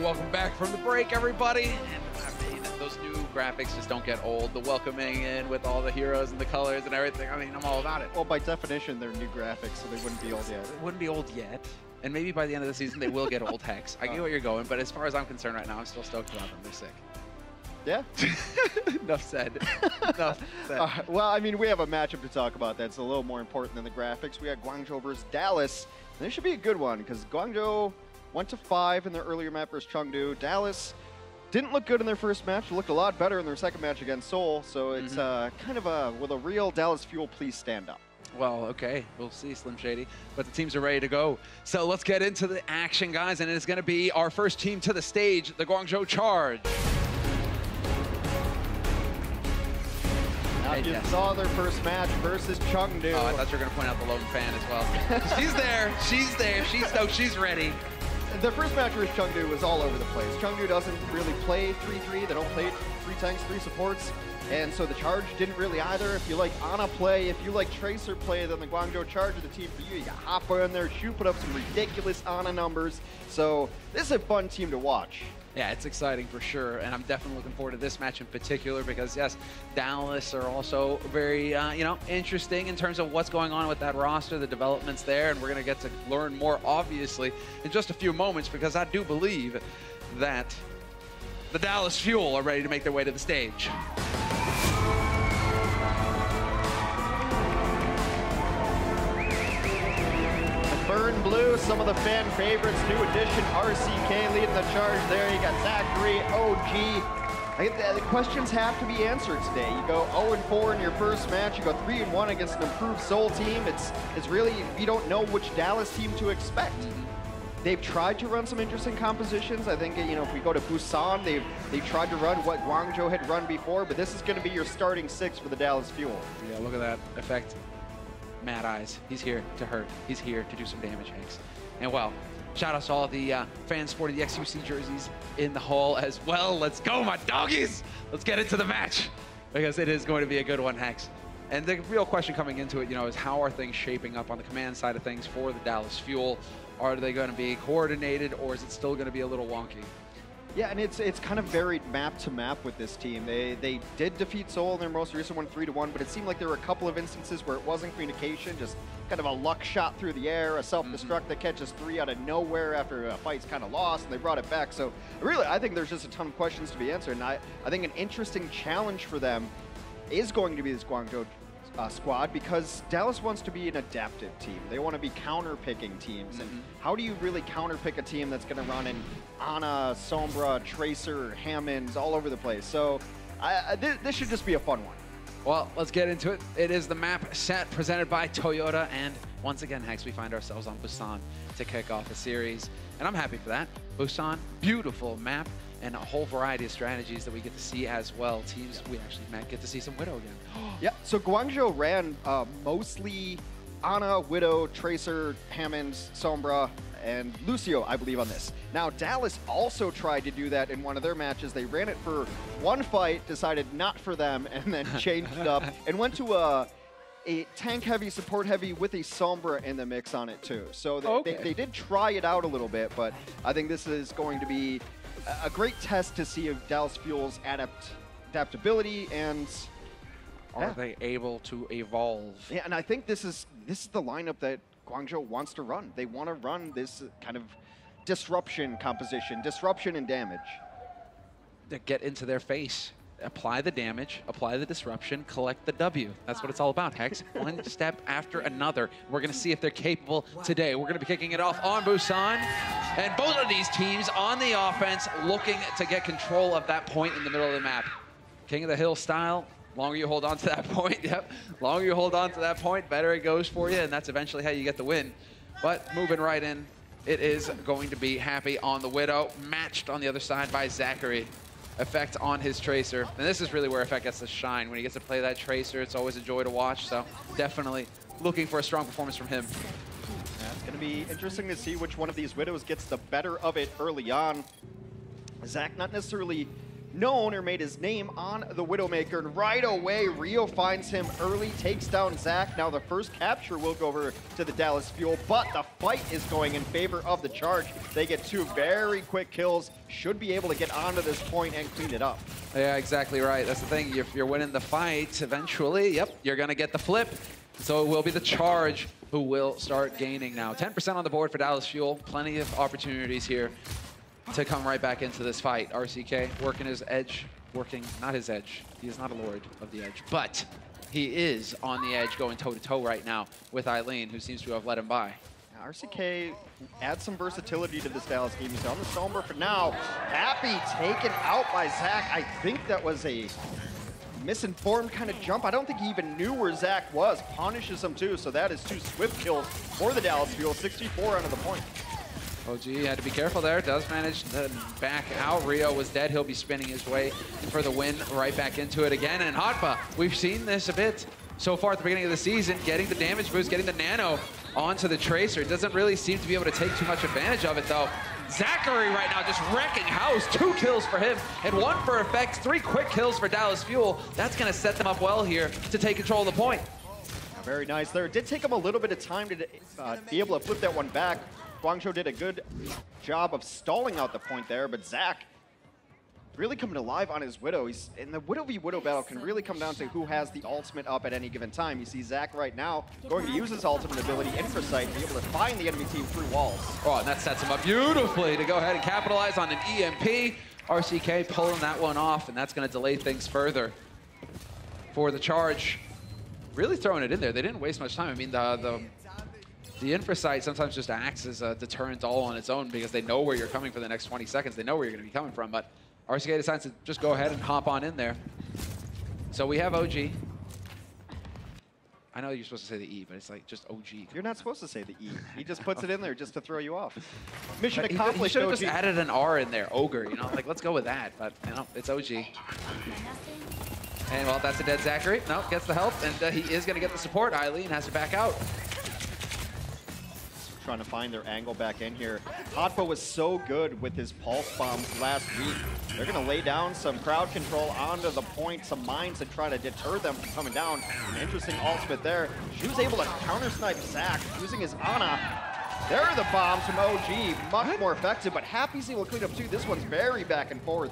Welcome back from the break, everybody. And I mean, those new graphics just don't get old. The welcoming in with all the heroes and the colors and everything. I mean, I'm all about it. Well, by definition, they're new graphics, so they wouldn't be old yet. It wouldn't be old yet. And maybe by the end of the season, they will get old, Hex. I get what you're going, but as far as I'm concerned right now, I'm still stoked about them. They're sick. Yeah? Enough said. Enough said. Well, I mean, we have a matchup to talk about that's a little more important than the graphics. We got Guangzhou versus Dallas. And this should be a good one, because Guangzhou went to 5 in their earlier map versus Chengdu. Dallas didn't look good in their first match. Looked a lot better in their second match against Seoul. So it's kind of with a real Dallas fuel, please stand up. Well, okay, we'll see, Slim Shady, but the teams are ready to go. So let's get into the action, guys, and it's going to be our first team to the stage, the Guangzhou Charge. Now you saw their first match versus Chengdu. Oh, I thought you were going to point out the lone fan as well. She's there, she's there, she's ready. Their first match versus Chengdu was all over the place. Chengdu doesn't really play 3-3. They don't play 3 tanks, 3 supports. And so the Charge didn't really either. If you like Ana play, if you like Tracer play, then the Guangzhou Charge are the team for you. You got Hopper in there, shoot, put up some ridiculous Ana numbers. So this is a fun team to watch. Yeah, it's exciting for sure, and I'm definitely looking forward to this match in particular because, yes, Dallas are also very, interesting in terms of what's going on with that roster, the developments there, and we're going to get to learn more, obviously, in just a few moments because I do believe that the Dallas Fuel are ready to make their way to the stage. Burn Blue, some of the fan favorites, new addition, RCK leading the charge there. You got Zachary, OG. I think the questions have to be answered today. You go 0-4 in your first match, you go 3-1 against an improved Seoul team. It's really, you don't know which Dallas team to expect. They've tried to run some interesting compositions. I think, if we go to Busan, they tried to run what Guangzhou had run before, but this is going to be your starting 6 for the Dallas Fuel. Yeah, look at that effect. Mad Eyes. He's here to hurt. He's here to do some damage, Hanks. And well, shout out to all the fans sporting the XUC jerseys in the hall as well. Let's go, my doggies! Let's get into the match because it is going to be a good one, Hanks. And the real question coming into it, is how are things shaping up on the command side of things for the Dallas Fuel? Are they going to be coordinated, or is it still going to be a little wonky? Yeah, and it's kind of varied map to map with this team. They did defeat Seoul in their most recent one 3-1, but it seemed like there were a couple of instances where it wasn't communication, just kind of a luck shot through the air, a self-destruct that catches 3 out of nowhere after a fight's kind of lost, and they brought it back. So really, I think there's just a ton of questions to be answered, and I think an interesting challenge for them is going to be this Guangzhou squad, because Dallas wants to be an adaptive team. They want to be counter-picking teams. And how do you really counter-pick a team that's going to run in Ana, Sombra, Tracer, Hammonds, all over the place? So this should just be a fun one. Well, let's get into it. It is the map set presented by Toyota, and once again, Hex, we find ourselves on Busan to kick off the series, and I'm happy for that. Busan, beautiful map, and a whole variety of strategies that we get to see as well. Teams we actually might get to see some Widow again. Yeah, so Guangzhou ran mostly Ana, Widow, Tracer, Hammonds, Sombra, and Lucio, I believe, on this. Now, Dallas also tried to do that in one of their matches. They ran it for one fight, decided not for them, and then changed it up and went to a tank-heavy, support-heavy with a Sombra in the mix on it, too. So they did try it out a little bit, but I think this is going to be a great test to see if Dallas Fuel's adaptability and are they able to evolve? Yeah, and I think this is the lineup that Guangzhou wants to run. They want to run this kind of disruption composition, disruption and damage. To get into their face, apply the damage, apply the disruption, collect the W. That's what it's all about, Hex. One step after another. We're going to see if they're capable today. We're going to be kicking it off on Busan. And both of these teams on the offense looking to get control of that point in the middle of the map. King of the Hill style. Longer you hold on to that point, longer you hold on to that point, better it goes for you, and that's eventually how you get the win. But moving right in, it is going to be Happy on the Widow, matched on the other side by Zachary. Effect on his Tracer, and this is really where Effect gets to shine. When he gets to play that Tracer, it's always a joy to watch, so definitely looking for a strong performance from him. Yeah, it's going to be interesting to see which one of these Widows gets the better of it early on. Zach not necessarily known or made his name on the Widowmaker. And right away, Rio finds him early, takes down Zach. Now the first capture will go over to the Dallas Fuel, but the fight is going in favor of the Charge. They get 2 very quick kills, should be able to get onto this point and clean it up. Yeah, exactly right. That's the thing. If you're winning the fight, eventually, yep, you're going to get the flip. So it will be the Charge who will start gaining now. 10% on the board for Dallas Fuel. Plenty of opportunities here to come right back into this fight. RCK working his edge, not his edge. He is not a lord of the edge, but he is on the edge going toe-to-toe right now with Eileen, who seems to have let him by. RCK adds some versatility to this Dallas game. He's on the Sombra for now. Happy taken out by Zach. I think that was a misinformed kind of jump. I don't think he even knew where Zach was. Punishes him too, so that is 2 swift kills for the Dallas Fuel. 64 under the point. OG had to be careful there. Does manage to back out. Rio was dead. He'll be spinning his way for the win right back into it again. And Hotba, we've seen this a bit so far at the beginning of the season, getting the damage boost, getting the nano onto the Tracer. Doesn't really seem to be able to take too much advantage of it though. Zachary right now just wrecking house. 2 kills for him and 1 for effects. 3 quick kills for Dallas Fuel. That's going to set them up well here to take control of the point. Very nice there. It did take him a little bit of time to be able to flip that one back. Guangzhou did a good job of stalling out the point there, but Zach really coming alive on his Widow. He's in the Widow v Widow battle can really come down to who has the ultimate up at any given time. You see Zach right now going to use his ultimate ability, Infrasight, to be able to find the enemy team through walls. Oh, and that sets him up beautifully to go ahead and capitalize on an EMP. RCK pulling that one off, and that's going to delay things further for the Charge. Really throwing it in there. They didn't waste much time. I mean, the Infrasight sometimes just acts as a deterrent all on its own because they know where you're coming for the next 20 seconds. They know where you're going to be coming from, but RCK decides to just go ahead and hop on in there. So we have OG. I know you're supposed to say the E, but it's like just OG. You're not supposed to say the E. He just puts it in there just to throw you off. Mission accomplished, You should have OG. just added an R in there, Ogre, you know? Like, let's go with that, but, you know, it's OG. And, well, that's a dead Zachary. No, gets the help, and he is going to get the support. Eileen has to back out. Trying to find their angle back in here. Hotba was so good with his pulse bombs last week. They're going to lay down some crowd control onto the point, some mines to try to deter them from coming down. An interesting ultimate there. She was able to counter-snipe Zach using his Ana. There are the bombs from OG, much more effective, but Happy's able to clean up too. This one's very back and forth.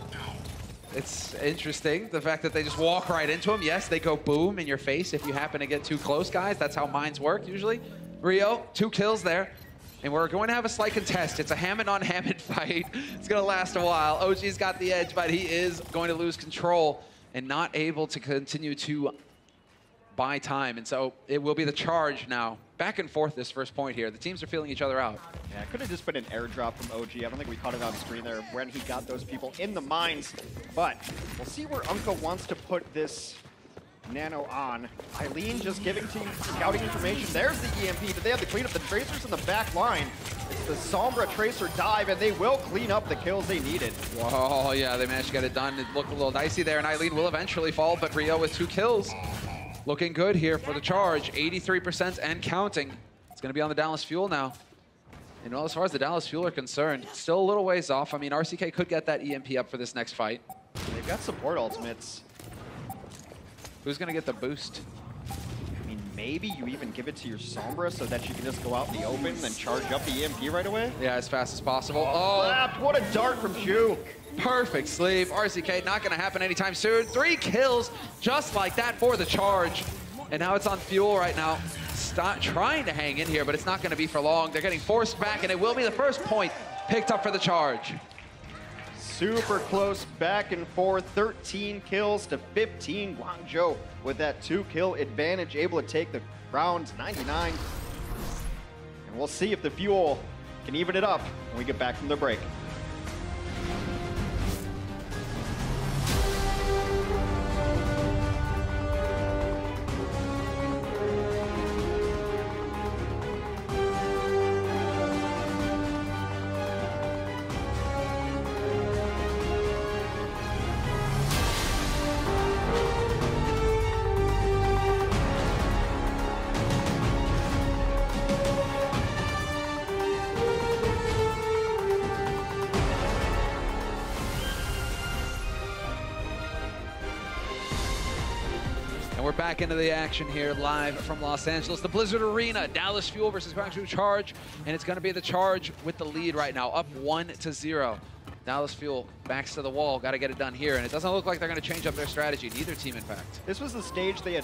It's interesting, the fact that they just walk right into him. Yes, they go boom in your face if you happen to get too close, guys. That's how mines work, usually. Rio, 2 kills there. And we're going to have a slight contest. It's a Hammond on Hammond fight. It's going to last a while. OG's got the edge, but he is going to lose control and not able to continue to buy time. And so it will be the Charge now. Back and forth this first point here. The teams are feeling each other out. Yeah, it could have just been an airdrop from OG. I don't think we caught it on screen there when he got those people in the mines. But we'll see where Unka wants to put this nano on. Eileen just giving team scouting information. There's the EMP, but they have to clean up the Tracers in the back line. It's the Sombra Tracer dive, and they will clean up the kills they needed. Whoa, yeah, they managed to get it done. It looked a little dicey there, and Eileen will eventually fall, but Rio with 2 kills. Looking good here for the Charge. 83% and counting. It's going to be on the Dallas Fuel now. And well, as far as the Dallas Fuel are concerned, still a little ways off. I mean, RCK could get that EMP up for this next fight. They've got support ultimates. Who's going to get the boost? I mean, maybe you even give it to your Sombra so that you can just go out in the open and then charge up the EMP right away? Yeah, as fast as possible. Oh, Slapped. What a dart from Shu. Perfect sleeve. RCK not going to happen anytime soon. 3 kills just like that for the Charge. And now it's on Fuel right now. Trying to hang in here, but it's not going to be for long. They're getting forced back, and it will be the first point picked up for the Charge. Super close back and forth, 13 kills to 15. Guangzhou with that 2-kill advantage, able to take the round 99. And we'll see if the Fuel can even it up when we get back from the break. And we're back into the action here live from Los Angeles, the Blizzard Arena. Dallas Fuel versus Guangzhou Charge, and it's going to be the Charge with the lead right now, up 1-0. Dallas Fuel backs to the wall, got to get it done here, and it doesn't look like they're going to change up their strategy, neither team in fact. This was the stage they had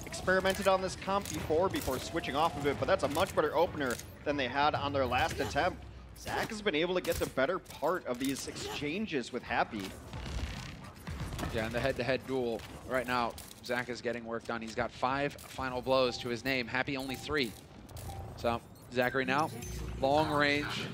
experimented on this comp before switching off of it, but that's a much better opener than they had on their last attempt. Zach has been able to get the better part of these exchanges with Happy. Yeah, in the head-to-head duel right now, Zach is getting work done. He's got 5 final blows to his name, Happy only 3. So Zachary now, long range,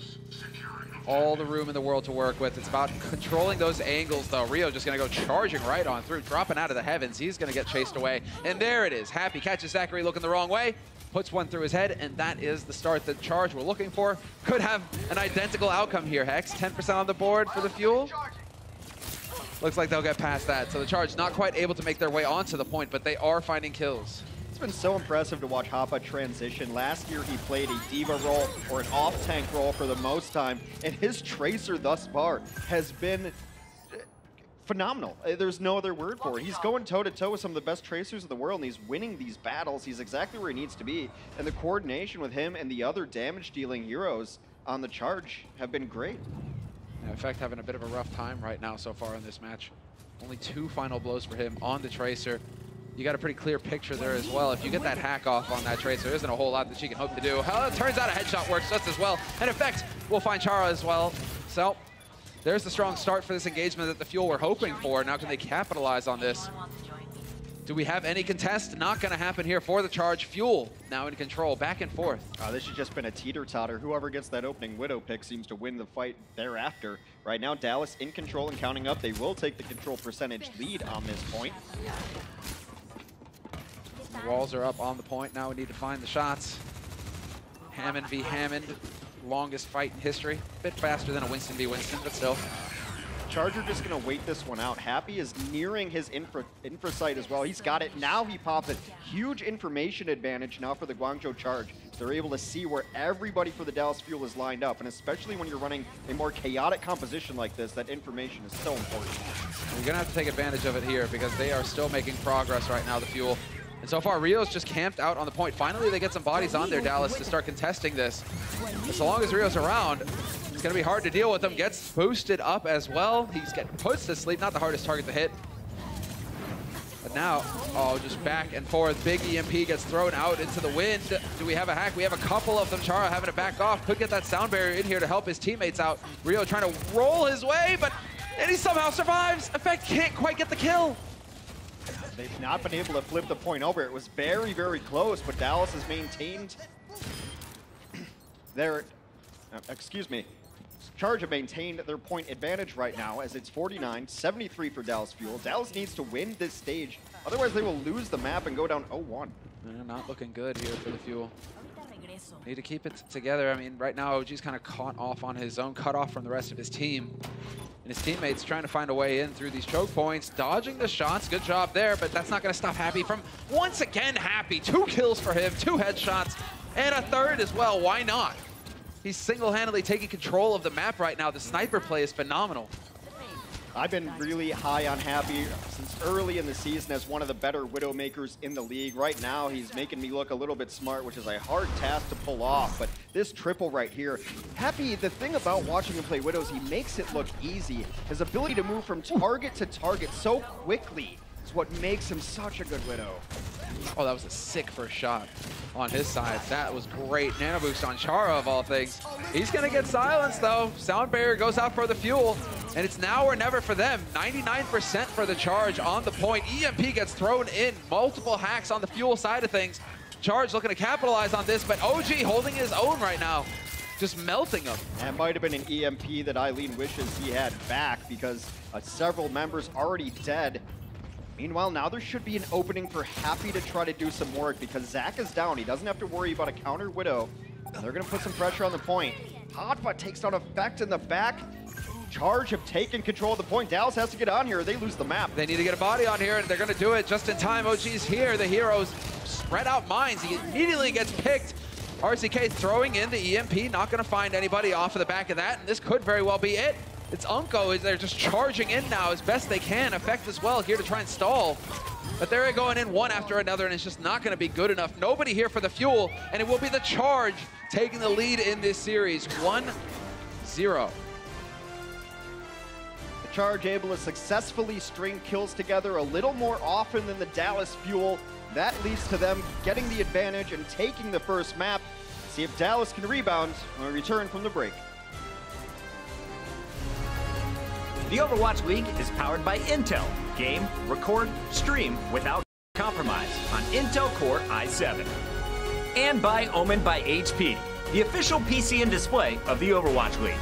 all the room in the world to work with. It's about controlling those angles though. Rio just gonna go charging right on through, dropping out of the heavens. He's gonna get chased away. And there it is, Happy catches Zachary looking the wrong way, puts one through his head, and that is the start the Charge we're looking for. Could have an identical outcome here, Hex. 10% on the board for the Fuel. Looks like they'll get past that. So the Charge not quite able to make their way onto the point, but they are finding kills. It's been so impressive to watch Hapa transition. Last year he played a diva role or an off-tank role for the most time, and his Tracer thus far has been phenomenal. There's no other word for it. He's going toe-to-toe with some of the best Tracers in the world, and he's winning these battles. He's exactly where he needs to be, and the coordination with him and the other damage-dealing heroes on the Charge have been great. In fact, having a bit of a rough time right now so far in this match. Only 2 final blows for him on the Tracer. You got a pretty clear picture there as well. If you get that hack off on that Tracer, there isn't a whole lot that she can hope to do. Hell, it turns out a headshot works just as well. And in fact, we'll find Chara as well. So there's the strong start for this engagement that the Fuel were hoping for. Now can they capitalize on this? Do we have any contest? Not going to happen here for the Charge. Fuel now in control, back and forth. This has just been a teeter-totter. Whoever gets that opening Widow pick seems to win the fight thereafter. Right now, Dallas in control and counting up. They will take the control percentage lead on this point. The walls are up on the point. Now we need to find the shots. Hammond v. Hammond, longest fight in history. A bit faster than a Winston v. Winston, but still. Charger just going to wait this one out. Happy is nearing his infra sight as well. He's got it. Now he pops it. Huge information advantage now for the Guangzhou Charge. They're able to see where everybody for the Dallas Fuel is lined up, and especially when you're running a more chaotic composition like this, that information is so important. You're going to have to take advantage of it here because they are still making progress right now, the Fuel. And so far, Rio's just camped out on the point. Finally, they get some bodies on there, Dallas, to start contesting this. But so long as Rio's around, it's going to be hard to deal with him. Gets boosted up as well. He's getting put to sleep. Not the hardest target to hit. But now, just back and forth. Big EMP gets thrown out into the wind. Do we have a hack? We have a couple of them. Chara having to back off. Could get that sound barrier in here to help his teammates out. Rio trying to roll his way, and he somehow survives. Effect can't quite get the kill. They've not been able to flip the point over. It was very, very close, but Dallas has maintained their, Charge have maintained their point advantage right now as it's 49-73 for Dallas Fuel. Dallas needs to win this stage, otherwise they will lose the map and go down 0-1. Not looking good here for the Fuel. Need to keep it together. I mean, right now OG's kind of caught off on his own, cut off from the rest of his team. And his teammates trying to find a way in through these choke points, dodging the shots. Good job there, but that's not going to stop Happy from, once again, Happy. 2 kills for him, 2 headshots, and a 3rd as well. Why not? He's single-handedly taking control of the map right now. The sniper play is phenomenal. I've been really high on Happy since early in the season as one of the better Widowmakers in the league. Right now, he's making me look a little bit smart, which is a hard task to pull off. But this triple right here, Happy, the thing about watching him play Widows, he makes it look easy. His ability to move from target to target so quickly is what makes him such a good Widow. Oh, that was a sick first shot on his side. That was great. Nano boost on Chara, of all things. He's going to get silenced, though. Sound barrier goes out for the Fuel, and it's now or never for them. 99% for the Charge on the point. EMP gets thrown in. Multiple hacks on the Fuel side of things. Charge looking to capitalize on this, but OG holding his own right now. Just melting them. That might have been an EMP that Eileen wishes he had back because several members already dead. Meanwhile, now there should be an opening for Happy to try to do some work because Zach is down. He doesn't have to worry about a counter Widow. And they're going to put some pressure on the point. Hotba takes down Effect in the back. Charge have taken control of the point. Dallas has to get on here or they lose the map. They need to get a body on here, and they're going to do it just in time. OG's here. The heroes spread out mines. He immediately gets picked. RCK throwing in the EMP. Not going to find anybody off of the back of that, and this could very well be it. It's Unko. They're just charging in now as best they can. Effect as well here to try and stall. But they're going in one after another, and it's just not going to be good enough. Nobody here for the Fuel, and it will be the Charge taking the lead in this series, 1-0. The Charge able to successfully string kills together a little more often than the Dallas Fuel. That leads to them getting the advantage and taking the first map. See if Dallas can rebound when we return from the break. The Overwatch League is powered by Intel. Game, record, stream without compromise on Intel Core i7. And by Omen by HP, the official PC and display of the Overwatch League.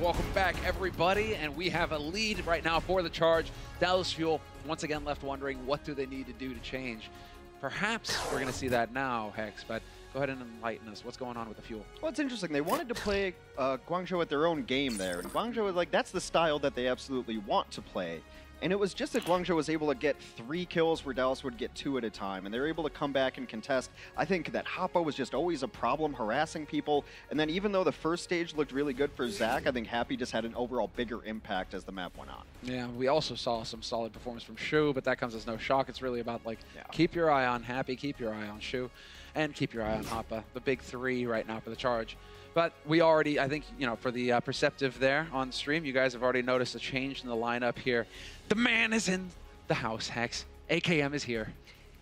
Welcome back, everybody, and we have a lead right now for the Charge. Dallas Fuel, once again, left wondering what do they need to do to change. Perhaps we're going to see that now, Hex, but go ahead and enlighten us. What's going on with the Fuel? Well, it's interesting. They wanted to play Guangzhou at their own game there, and Guangzhou was like, that's the style that they absolutely want to play. And it was just that Guangzhou was able to get 3 kills where Dallas would get 2 at a time, and they were able to come back and contest. I think that Hoppa was just always a problem harassing people, and then even though the first stage looked really good for Zach, I think Happy just had an overall bigger impact as the map went on. Yeah, we also saw some solid performance from Shu, but that comes as no shock. It's really about, like, keep your eye on Happy, keep your eye on Shu, and keep your eye on Hoppa, the big 3 right now for the Charge. But we already, I think, you know, for the perceptive there on stream, you guys have already noticed a change in the lineup here. The man is in the house, Hex. AKM is here.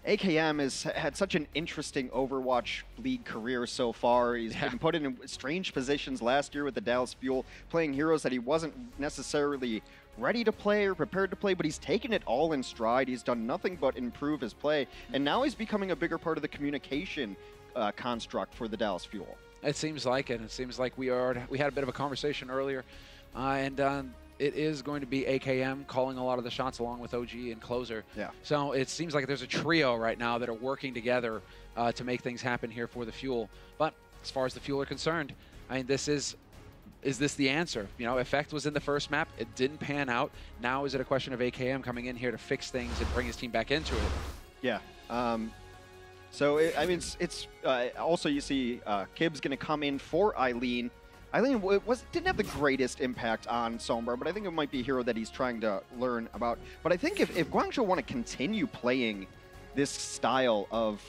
AKM has had such an interesting Overwatch League career so far. He's been put in strange positions last year with the Dallas Fuel, playing heroes that he wasn't necessarily ready to play or prepared to play, but he's taken it all in stride. He's done nothing but improve his play, and now he's becoming a bigger part of the communication construct for the Dallas Fuel. It seems like it. It seems like we had a bit of a conversation earlier, and it is going to be AKM calling a lot of the shots along with OG and Closer. Yeah. So it seems like there's a trio right now that are working together to make things happen here for the Fuel. But as far as the Fuel are concerned, I mean, is this the answer? You know, Effect was in the first map. It didn't pan out. Now is it a question of AKM coming in here to fix things and bring his team back into it? Yeah. So, I mean, it's also you see Kib's going to come in for Eileen. Eileen didn't have the greatest impact on Sombra, but I think it might be a hero that he's trying to learn about. But I think if Guangzhou want to continue playing this style of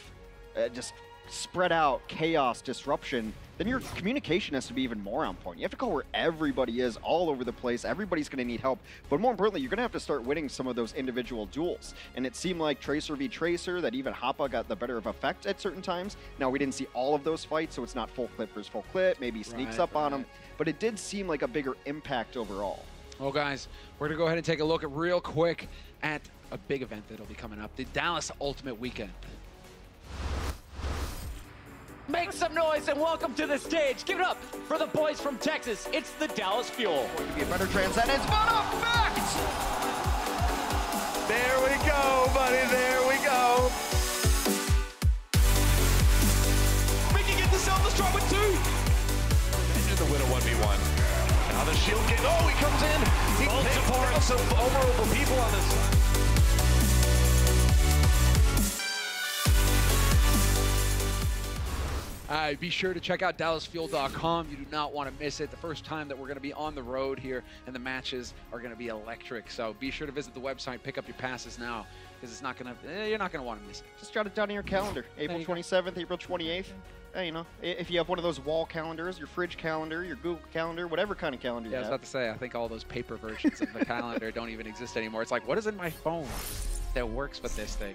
just spread out chaos disruption, then your communication has to be even more on point. You have to call where everybody is all over the place. Everybody's going to need help. But more importantly, you're going to have to start winning some of those individual duels. And it seemed like Tracer v Tracer, that even Hoppa got the better of Effect at certain times. Now, we didn't see all of those fights, so it's not full clip versus full clip. Maybe he sneaks up on him. But it did seem like a bigger impact overall. Well, guys, we're going to go ahead and take a look at real quick at a big event that'll be coming up, the Dallas Ultimate Weekend. Make some noise and welcome to the stage. Give it up for the boys from Texas. It's the Dallas Fuel. Going to be a better transcend. It's Effect! There we go, buddy. There we go. We can get the self-destruct with 2. Into the winner 1v1. Now the shield get. Oh, he comes in. He pouring some over people on this. Be sure to check out DallasFuel.com. You do not want to miss it. The first time that we're going to be on the road here, and the matches are going to be electric. So be sure to visit the website, pick up your passes now, because it's not going to. You're not going to want to miss it. Just jot it down in your calendar. April 27th, April 28th. You know, if you have one of those wall calendars, your fridge calendar, your Google calendar, whatever kind of calendar you have. I was about to say, I think all those paper versions of the calendar don't even exist anymore. It's like, what is in my phone that works with this thing?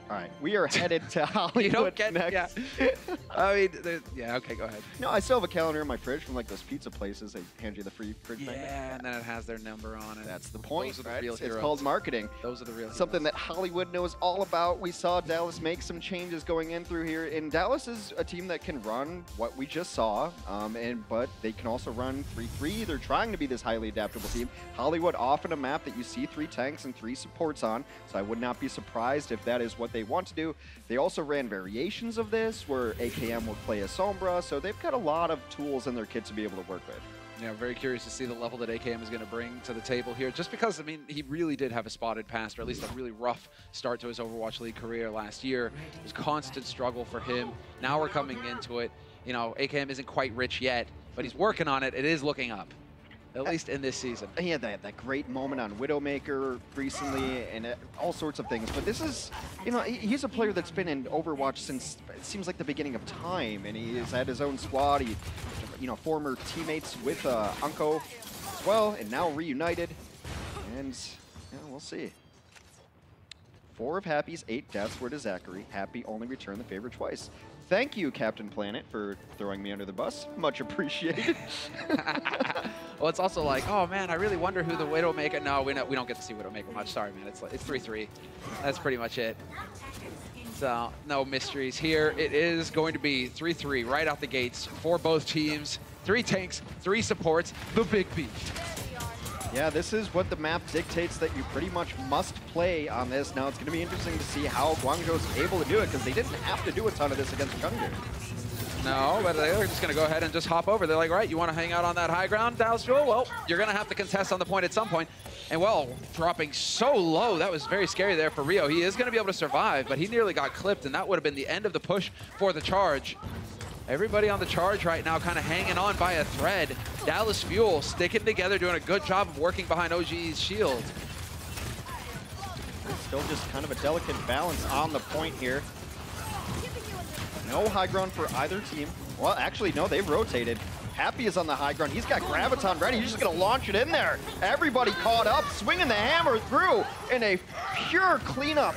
All right, we are headed to Hollywood You don't get, next. Yeah. I mean, yeah, okay, go ahead. No, I still have a calendar in my fridge from like those pizza places. They hand you the free fridge magnet. Yeah, and then it has their number on it. That's the point, Those are the right? real It's heroes. called marketing. Those are the real Something heroes. that Hollywood knows all about. We saw Dallas make some changes going in through here. And Dallas is a team that can run what we just saw, but they can also run 3-3. They're trying to be this highly adaptable team. Hollywood often a map that you see 3 tanks and 3 supports on, so I would not be surprised if that is what they want to do. They also ran variations of this where AKM will play a Sombra, so they've got a lot of tools in their kit to be able to work with. Yeah, very curious to see the level that AKM is going to bring to the table here. Just because, I mean, he really did have a spotted past, or at least a really rough start to his Overwatch League career last year. It was constant struggle for him. Now we're coming into it. You know, AKM isn't quite rich yet, but he's working on it. It is looking up, at least in this season. He had that great moment on Widowmaker recently and all sorts of things. But this is, you know, he's a player that's been in Overwatch since, it seems like the beginning of time. And he has had his own squad. He, you know, former teammates with Unko as well, and now reunited. And, yeah, we'll see. 4 of Happy's 8 deaths were to Zachary. Happy only returned the favor twice. Thank you, Captain Planet, for throwing me under the bus. Much appreciated. Well, it's also like, oh man, I really wonder who the Widowmaker. No, we don't get to see Widowmaker much. Sorry, man. It's 3-3. That's pretty much it. So no mysteries here. It is going to be 3-3 right out the gates for both teams. 3 tanks, 3 supports. The big beef. Yeah, this is what the map dictates that you pretty much must play on this. Now, it's going to be interesting to see how Guangzhou is able to do it, because they didn't have to do a ton of this against Chengdu. No, but they're just going to go ahead and just hop over. They're like, right, you want to hang out on that high ground, Dallas Fuel? Well, you're going to have to contest on the point at some point. And, well, dropping so low, that was very scary there for Rio. He is going to be able to survive, but he nearly got clipped, and that would have been the end of the push for the charge. Everybody on the charge right now kind of hanging on by a thread. Dallas Fuel sticking together, doing a good job of working behind OGE's shield. Still just kind of a delicate balance on the point here. No high ground for either team. Well, actually, no, they've rotated. Happy is on the high ground. He's got Graviton ready. He's just going to launch it in there. Everybody caught up, swinging the hammer through in a pure cleanup.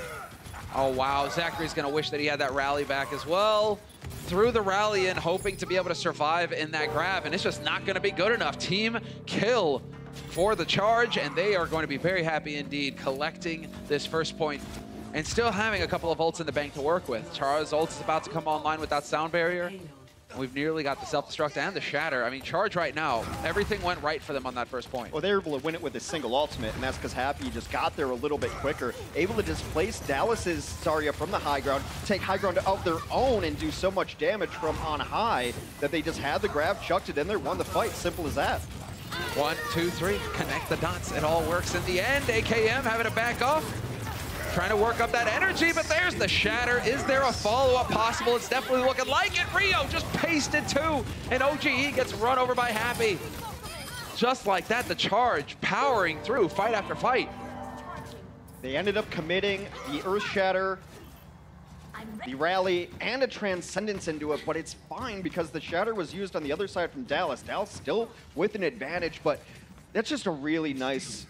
Oh, wow. Zachary's going to wish that he had that rally back as well. Threw the rally in, hoping to be able to survive in that grab, and it's just not going to be good enough. Team kill for the charge, and they are going to be very happy indeed, collecting this first point and still having a couple of ults in the bank to work with. Char's ult is about to come online with that sound barrier. We've nearly got the self-destruct and the shatter. I mean, Charge right now, everything went right for them on that first point. Well, they were able to win it with a single ultimate, and that's because Happy just got there a little bit quicker, able to displace Dallas's Zarya from the high ground, take high ground of their own, and do so much damage from on high that they just had the grab, chucked it in there, won the fight. Simple as that. 1, 2, 3, connect the dots. It all works in the end. AKM having to back off. Trying to work up that energy, but there's the shatter. Is there a follow-up possible? It's definitely looking like it. Rio just pasted 2, and OGE gets run over by Happy. Just like that, the charge powering through fight after fight. They ended up committing the Earth Shatter, the rally, and a Transcendence into it, but it's fine because the Shatter was used on the other side from Dallas. Dallas still with an advantage, but that's just a really nice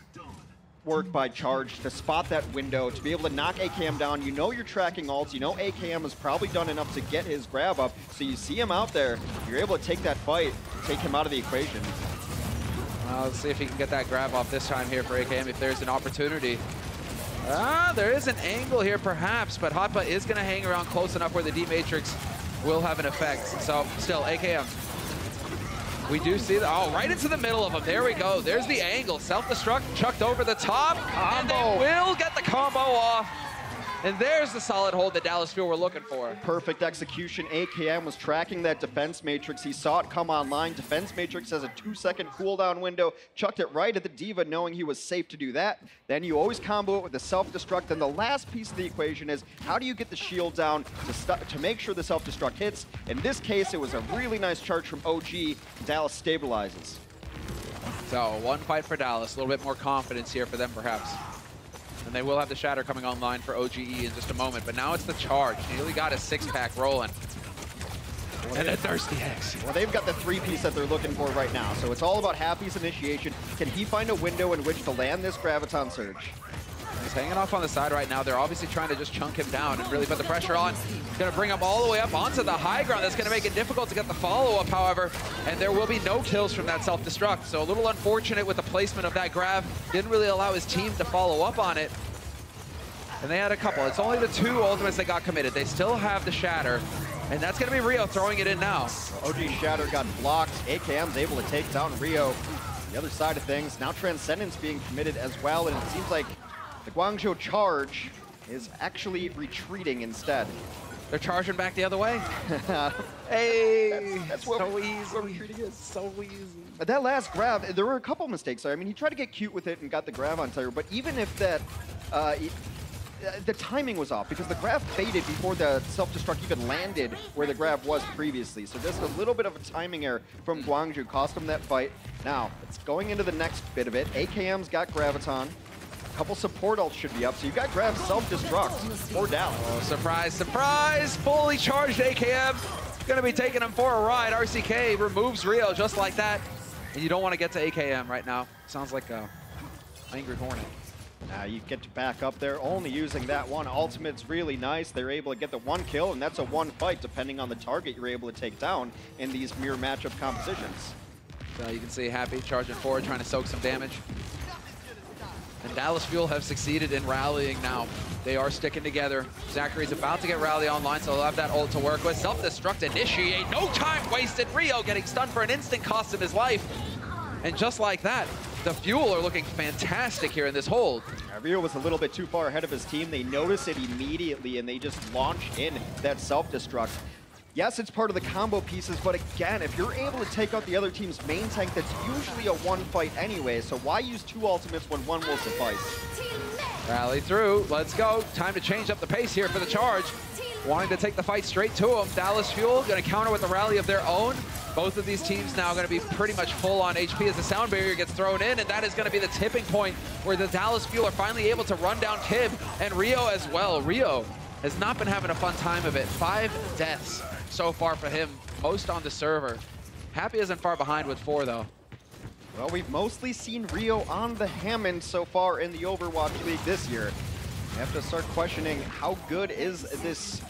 work by Charge to spot that window, to be able to knock AKM down. You know you're tracking ults. You know AKM has probably done enough to get his grab up, so you see him out there. You're able to take that fight, take him out of the equation. Let's see if he can get that grab off this time here for AKM if there's an opportunity. There is an angle here perhaps, but Hotba is going to hang around close enough where the D-Matrix will have an effect. So still, AKM. We do see that. Oh, right into the middle of him. There we go. There's the angle. Self-destruct chucked over the top. Combo. And they will get the combo off. And there's the solid hold that Dallas Fuel were looking for. Perfect execution. AKM was tracking that defense matrix. He saw it come online. Defense matrix has a 2-second cooldown window. Chucked it right at the Diva, knowing he was safe to do that. Then you always combo it with the self-destruct. And the last piece of the equation is, how do you get the shield down to make sure the self-destruct hits? In this case, it was a really nice charge from OG. Dallas stabilizes. So one fight for Dallas. A little bit more confidence here for them, perhaps. And they will have the Shatter coming online for OGE in just a moment. But now it's the charge. Nearly got a 6-pack rolling. And a thirsty Hex. Well, they've got the 3-piece that they're looking for right now. So it's all about Happy's initiation. Can he find a window in which to land this Graviton Surge? He's hanging off on the side right now. They're obviously trying to just chunk him down and really put the pressure on. Going to bring him all the way up onto the high ground. That's going to make it difficult to get the follow-up, however. And there will be no kills from that self-destruct. So a little unfortunate with the placement of that grab. Didn't really allow his team to follow up on it. And they had a couple. It's only the 2 ultimates that got committed. They still have the Shatter. And that's going to be Rio throwing it in now. OG Shatter got blocked. AKM's able to take down Rio. The other side of things, now Transcendence being committed as well. And it seems like the Guangzhou charge is actually retreating instead. They're charging back the other way. Hey, that's what so easy. retreating is. So easy. That last grab, there were a couple mistakes there. I mean, he tried to get cute with it and got the grab on Tyre, but even if that, the timing was off because the grab faded before the self-destruct even landed where the grab was previously. So just a little bit of a timing error from Guangzhou cost him that fight. Now, it's going into the next bit of it. AKM's got Graviton. Couple support ults should be up, so you've got grab self-destruct for Dallas. Oh, surprise, surprise! Fully charged AKM. Gonna be taking him for a ride. RCK removes Rio just like that. And you don't want to get to AKM right now. Sounds like a angry hornet. Now you get to back up there, only using that one. Ultimate's really nice. They're able to get the 1 kill, and that's a 1 fight, depending on the target you're able to take down in these mirror matchup compositions. So you can see Happy charging forward, trying to soak some damage. And Dallas Fuel have succeeded in rallying now. They are sticking together. Zachary's about to get Rally online, so they'll have that ult to work with. Self-destruct initiate, no time wasted. Rio getting stunned for an instant, cost him his life. And just like that, the Fuel are looking fantastic here in this hold. Rio was a little bit too far ahead of his team. They notice it immediately, and they just launch in that self-destruct. Yes, it's part of the combo pieces, but again, if you're able to take out the other team's main tank, that's usually a 1 fight anyway, so why use 2 ultimates when 1 will suffice? Rally through, let's go. Time to change up the pace here for the charge. Wanting to take the fight straight to him. Dallas Fuel gonna counter with a rally of their own. Both of these teams now gonna be pretty much full on HP as the sound barrier gets thrown in, and that is gonna be the tipping point where the Dallas Fuel are finally able to run down Kib and Rio as well. Rio has not been having a fun time of it. 5 deaths so far for him, most on the server. Happy isn't far behind with 4 though. Well, we've mostly seen Rio on the Hammond so far in the Overwatch League this year. You have to start questioning how good is this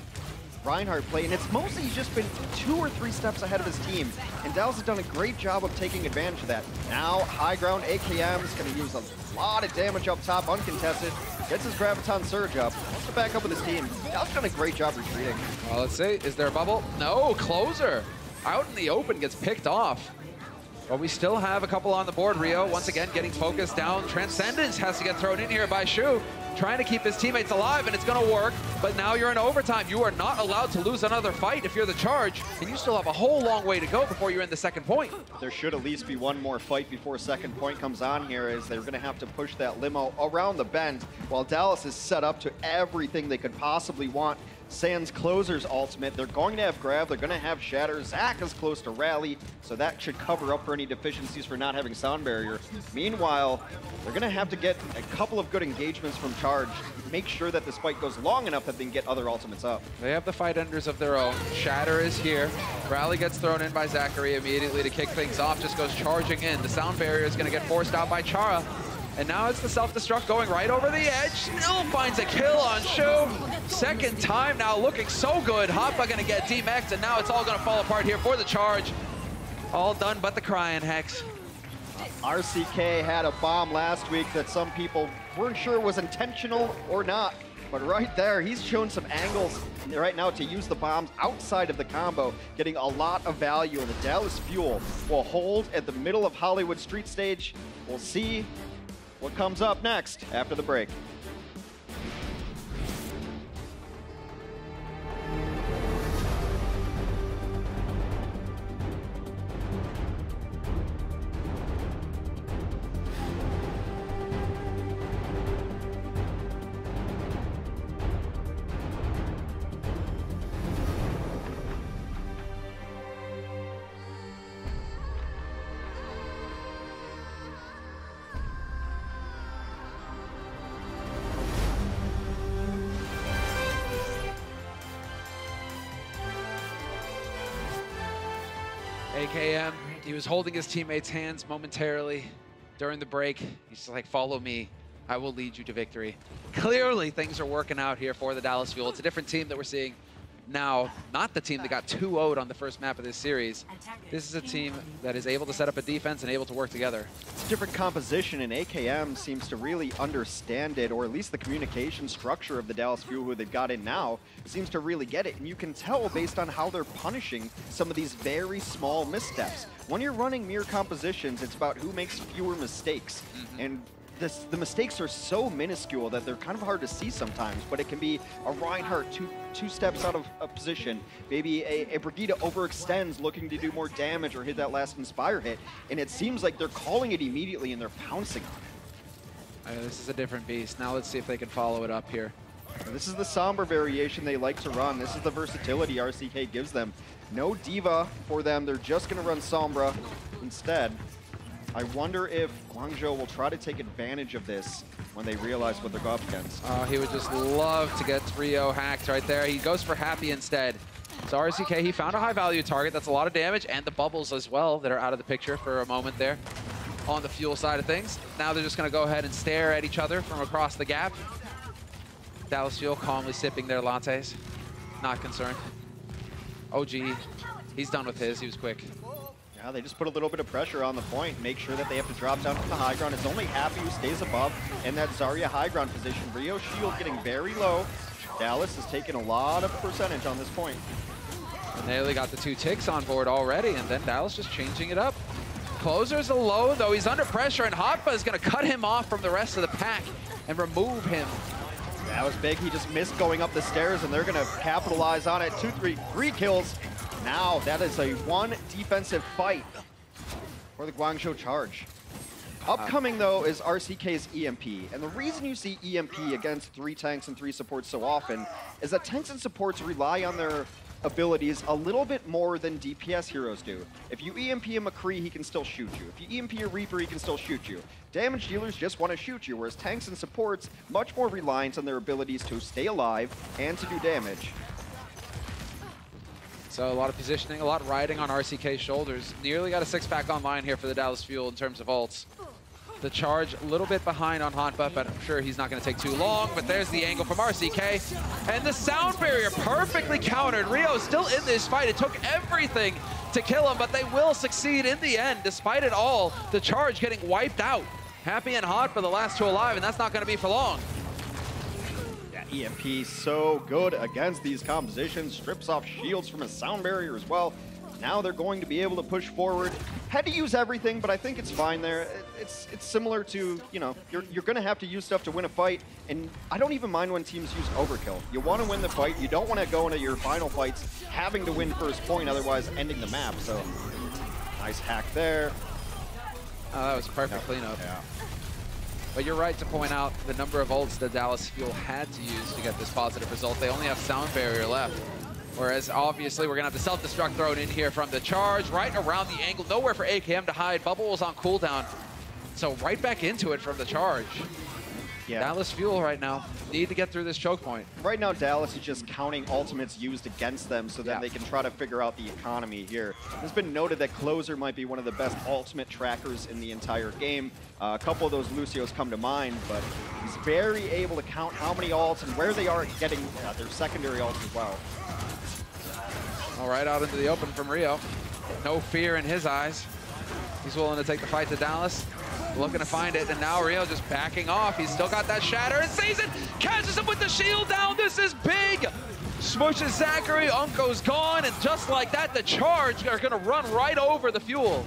Reinhardt play, and it's mostly just been 2 or 3 steps ahead of his team, and Dallas has done a great job of taking advantage of that. Now, high ground AKM is going to use a lot of damage up top, uncontested, gets his Graviton Surge up, wants to back up with his team. Dallas done a great job retreating. Well, let's see, is there a bubble? No, closer. Out in the open, gets picked off. But we still have a couple on the board. Rio, once again, getting focused down. Transcendence has to get thrown in here by Shu, trying to keep his teammates alive, and it's going to work. But now you're in overtime. You are not allowed to lose another fight if you're the charge, and you still have a whole long way to go before you're in the second point. There should at least be 1 more fight before second point comes on here, as they're going to have to push that limo around the bend, while Dallas is set up to everything they could possibly want. Sans Closer's ultimate. They're going to have grab, they're going to have shatter. Zach is close to rally, so that should cover up for any deficiencies for not having sound barrier. Meanwhile, they're going to have to get a couple of good engagements from charge, make sure that this fight goes long enough that they can get other ultimates up. They have the fight enders of their own. Shatter is here. Rally gets thrown in by Zachary immediately to kick things off, just goes charging in. The sound barrier is going to get forced out by Chara. And now it's the self-destruct going right over the edge. Still finds a kill on Shu. Second time now, looking so good. Hoppa gonna get demexed, and now it's all gonna fall apart here for the charge. All done but the crying, Hex. RCK had a bomb last week that some people weren't sure was intentional or not. But right there, he's shown some angles right now to use the bombs outside of the combo, getting a lot of value. And the Dallas Fuel will hold at the middle of Hollywood Street Stage. We'll see what comes up next after the break. AKM, he was holding his teammates' hands momentarily during the break. He's just like, follow me. I will lead you to victory. Clearly, things are working out here for the Dallas Fuel. It's a different team that we're seeing now, not the team that got 2-0'd on the first map of this series. This is a team that is able to set up a defense and able to work together. It's a different composition, and AKM seems to really understand it, or at least the communication structure of the Dallas Fuel, who they've got in now, seems to really get it. And you can tell based on how they're punishing some of these very small missteps. When you're running mirror compositions, it's about who makes fewer mistakes. And the mistakes are so minuscule that they're kind of hard to see sometimes, but it can be a Reinhardt two steps out of a position, maybe a Brigitte overextends looking to do more damage or hit that last Inspire hit, and it seems like they're calling it immediately and they're pouncing on it. This is a different beast. Now let's see if they can follow it up here. And this is the Sombra variation they like to run. This is the versatility RCK gives them. No Diva for them, they're just gonna run Sombra instead. I wonder if Guangzhou will try to take advantage of this when they realize what they're up against. He would just love to get Rio hacked right there. He goes for Happy instead. So RCK, he found a high-value target. That's a lot of damage, and the bubbles as well that are out of the picture for a moment there on the Fuel side of things. Now they're just going to go ahead and stare at each other from across the gap. Dallas Fuel calmly sipping their lattes. Not concerned. OG, he's done with his. He was quick. Yeah, they just put a little bit of pressure on the point, make sure that they have to drop down from the high ground. It's only Happy who stays above in that Zarya high ground position. Rio shield getting very low. Dallas has taken a lot of percentage on this point. And they only got the 2 ticks on board already, and then Dallas just changing it up. Closer's low, though he's under pressure, and Hotba is going to cut him off from the rest of the pack and remove him. That was big. He just missed going up the stairs, and they're going to capitalize on it. 3 kills. Now that is a 1 defensive fight for the Guangzhou Charge. Upcoming, though, is RCK's EMP. And the reason you see EMP against 3 tanks and 3 supports so often is that tanks and supports rely on their abilities a little bit more than DPS heroes do. If you EMP a McCree, he can still shoot you. If you EMP a Reaper, he can still shoot you. Damage dealers just want to shoot you, whereas tanks and supports much more reliant on their abilities to stay alive and to do damage. So a lot of positioning, a lot riding on RCK's shoulders. Nearly got a 6-pack online here for the Dallas Fuel in terms of ults. The Charge a little bit behind on Hotba, but I'm sure he's not going to take too long. But there's the angle from RCK. And the sound barrier perfectly countered. Rio still in this fight. It took everything to kill him, but they will succeed in the end. Despite it all, the Charge getting wiped out. Happy and Hotba the last 2 alive, and that's not going to be for long. EMP so good against these compositions, strips off shields from a sound barrier as well. Now they're going to be able to push forward. Had to use everything, but I think it's fine there. It's similar to, you know, you're going to have to use stuff to win a fight, and I don't even mind when teams use overkill. You want to win the fight. You don't want to go into your final fights having to win first point, otherwise ending the map. So nice hack there. Oh, that was a perfect cleanup. Yeah. But you're right to point out the number of ults the Dallas Fuel had to use to get this positive result. They only have sound barrier left. Whereas obviously we're gonna have the self-destruct thrown in here from the Charge, right around the angle, nowhere for AKM to hide. Bubble was on cooldown. So right back into it from the Charge. Yeah. Dallas Fuel right now need to get through this choke point. Right now, Dallas is just counting ultimates used against them so that they can try to figure out the economy here. It's been noted that Closer might be one of the best ultimate trackers in the entire game. A couple of those Lucios come to mind, but he's very able to count how many ults and where they are getting their secondary ults as well. All right, out into the open from Rio. No fear in his eyes. He's willing to take the fight to Dallas. Looking to find it, and now Rio just backing off. He's still got that shatter and sees it. Catches him with the shield down. This is big. Smooshes Zachary. Unko's gone, and just like that, the Charge are going to run right over the Fuel.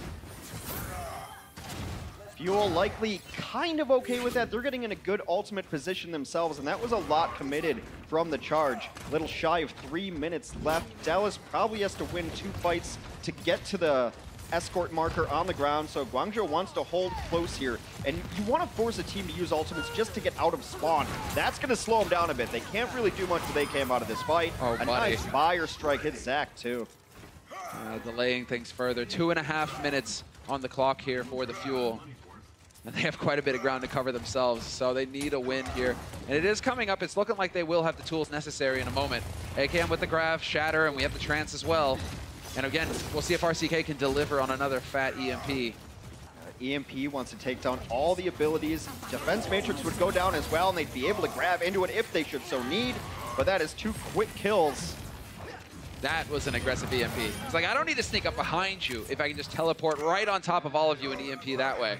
Fuel likely kind of okay with that. They're getting in a good ultimate position themselves, and that was a lot committed from the Charge. Little shy of 3 minutes left. Dallas probably has to win 2 fights to get to the escort marker on the ground, so Guangzhou wants to hold close here. And you want to force a team to use ultimates just to get out of spawn. That's going to slow them down a bit. They can't really do much till they came out of this fight. Oh, a nice fire strike hits Zach, too. Delaying things further. 2.5 minutes on the clock here for the Fuel. And they have quite a bit of ground to cover themselves, so they need a win here. And it is coming up. It's looking like they will have the tools necessary in a moment. AKM with the Graph, Shatter, and we have the Trance as well. And again, we'll see if RCK can deliver on another fat EMP. EMP wants to take down all the abilities. Defense Matrix would go down as well, and they'd be able to grab into it if they should so need, but that is 2 quick kills. That was an aggressive EMP. It's like, I don't need to sneak up behind you if I can just teleport right on top of all of you and EMP that way.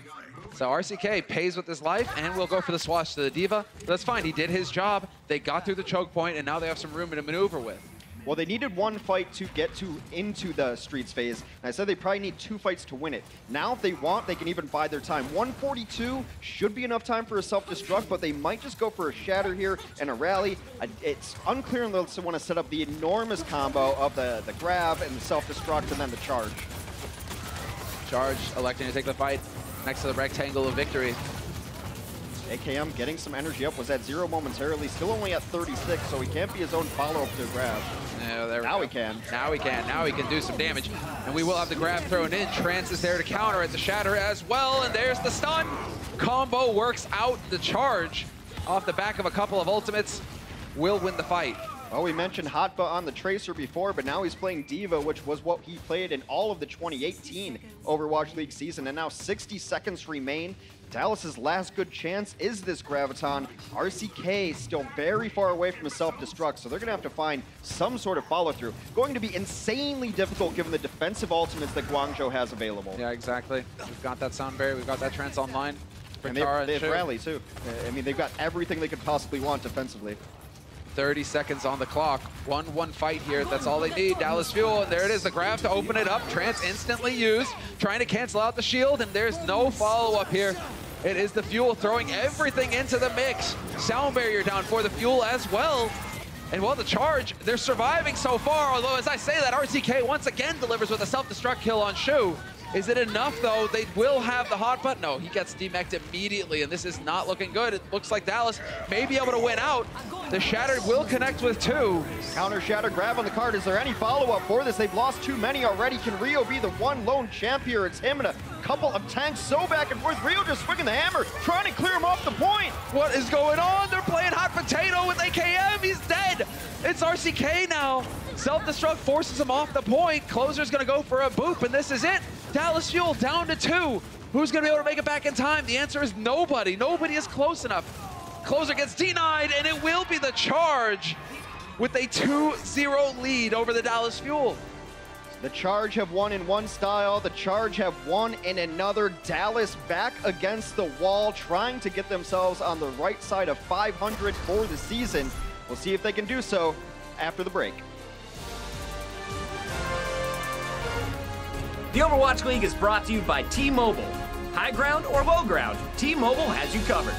So RCK pays with his life, and will go for the swash to the Diva. But that's fine, he did his job. They got through the choke point, and now they have some room to maneuver with. Well, they needed 1 fight to get into the Streets phase, and I said they probably need 2 fights to win it. Now, if they want, they can even bide their time. 142 should be enough time for a self-destruct, but they might just go for a shatter here and a rally. It's unclear unless they want to set up the enormous combo of the grab and the self-destruct and then the charge. Charge electing to take the fight next to the rectangle of victory. AKM getting some energy up, was at 0 momentarily, still only at 36, so he can't be his own follow-up to grab. Yeah, there we now go. He can. Now he can. Now he can do some damage. And we will have the grab thrown in. Trance is there to counter at the shatter as well, and there's the stun. Combo works out. The charge off the back of a couple of ultimates will win the fight. Well, we mentioned Hotba on the Tracer before, but now he's playing Diva, which was what he played in all of the 2018 Overwatch League season, and now 60 seconds remain. Dallas's last good chance is this Graviton. RCK still very far away from a self-destruct, so they're going to have to find some sort of follow-through. Going to be insanely difficult given the defensive ultimates that Guangzhou has available. Yeah, exactly. We've got that sound barrier. We've got that Trance online. And they have Rally, too. I mean, they've got everything they could possibly want defensively. 30 seconds on the clock. 1-1 fight here. That's all they need. Dallas Fuel. And there it is. The grab to open it up. Trance instantly used. Trying to cancel out the shield. And there's no follow-up here. It is the Fuel throwing everything into the mix. Sound barrier down for the Fuel as well. And while the charge, they're surviving so far. Although, as I say that, RCK once again delivers with a self-destruct kill on Shu. Is it enough, though? They will have the hot button. No, he gets demeched immediately, and this is not looking good. It looks like Dallas may be able to win out. The Shatter will connect with 2. Counter Shatter grab on the card. Is there any follow-up for this? They've lost too many already. Can Rio be the one lone champ here? It's him and a couple of tanks so back and forth. Rio just swinging the hammer, trying to clear him off the point. What is going on? They're playing hot potato with AKM. He's dead. It's RCK now. Self-destruct forces him off the point. Closer's going to go for a boop, and this is it. Dallas Fuel down to 2. Who's going to be able to make it back in time? The answer is nobody. Nobody is close enough. Closer gets denied, and it will be the charge with a 2-0 lead over the Dallas Fuel. The Charge have won in one style. The Charge have won in another. Dallas back against the wall, trying to get themselves on the right side of 500 for the season. We'll see if they can do so after the break. The Overwatch League is brought to you by T-Mobile. High ground or low ground, T-Mobile has you covered.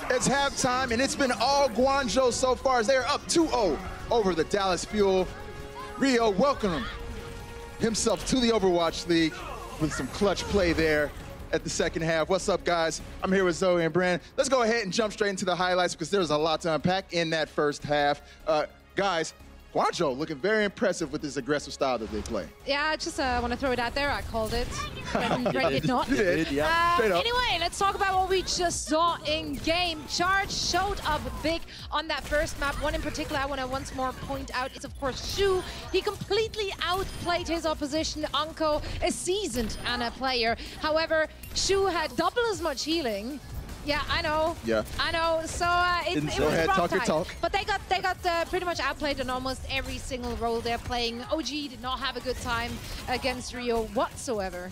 It's halftime, and it's been all Guangzhou so far as they are up 2-0 over the Dallas Fuel. Rio welcomed himself to the Overwatch League with some clutch play there at the second half. What's up, guys? I'm here with Zoe and Brandon. Let's go ahead and jump straight into the highlights because there's a lot to unpack in that first half. Guys, Guangzhou looking very impressive with this aggressive style that they play. Yeah, I just want to throw it out there. I called it. Brent did not. You did, yeah. Straight up. Anyway, let's talk about what we just saw in game. Charge showed up big on that first map. One in particular I want to once more point out is, of course, Shu. He completely outplayed his opposition. Anko, a seasoned Ana player. However, Shu had double as much healing. Yeah, I know. Yeah. I know. So it was Go ahead, rough talk your time. talk. But they got pretty much outplayed in almost every single role they're playing. OG did not have a good time against Rio whatsoever.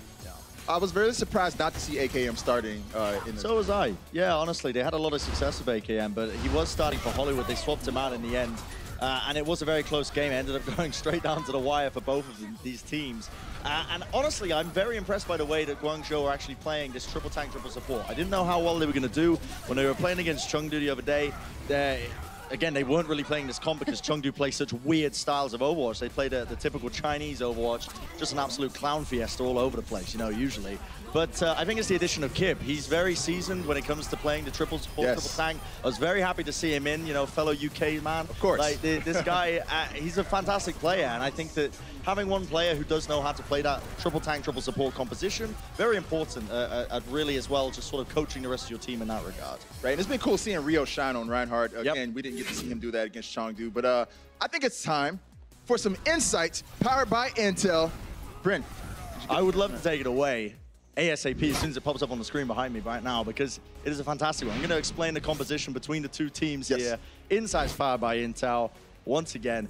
I was very surprised not to see AKM starting in the... So was I. Yeah, honestly, they had a lot of success with AKM, but he was starting for Hollywood. They swapped him out in the end. And it was a very close game. It ended up going straight down to the wire for both of these teams. And honestly, I'm very impressed by the way that Guangzhou are actually playing this triple tank, triple support. I didn't know how well they were going to do when they were playing against Chengdu the other day. Again, they weren't really playing this comp because Chengdu plays such weird styles of Overwatch. They played the typical Chinese Overwatch, just an absolute clown fiesta all over the place, you know, usually. But I think it's the addition of Kib. He's very seasoned when it comes to playing the triple support, triple tank. I was very happy to see him in, you know, fellow UK man. Of course. Like, this guy, he's a fantastic player, and I think that having one player who does know how to play that triple tank, triple support composition, very important at really as well, just sort of coaching the rest of your team in that regard. Right, and it's been cool seeing Rio shine on Reinhardt. Again, we didn't get to see him do that against Chengdu, but I think it's time for some insights powered by Intel. Brent. I would love to take it away ASAP as soon as it pops up on the screen behind me right now, because it is a fantastic one. I'm going to explain the composition between the two teams here. Insights powered by Intel, once again.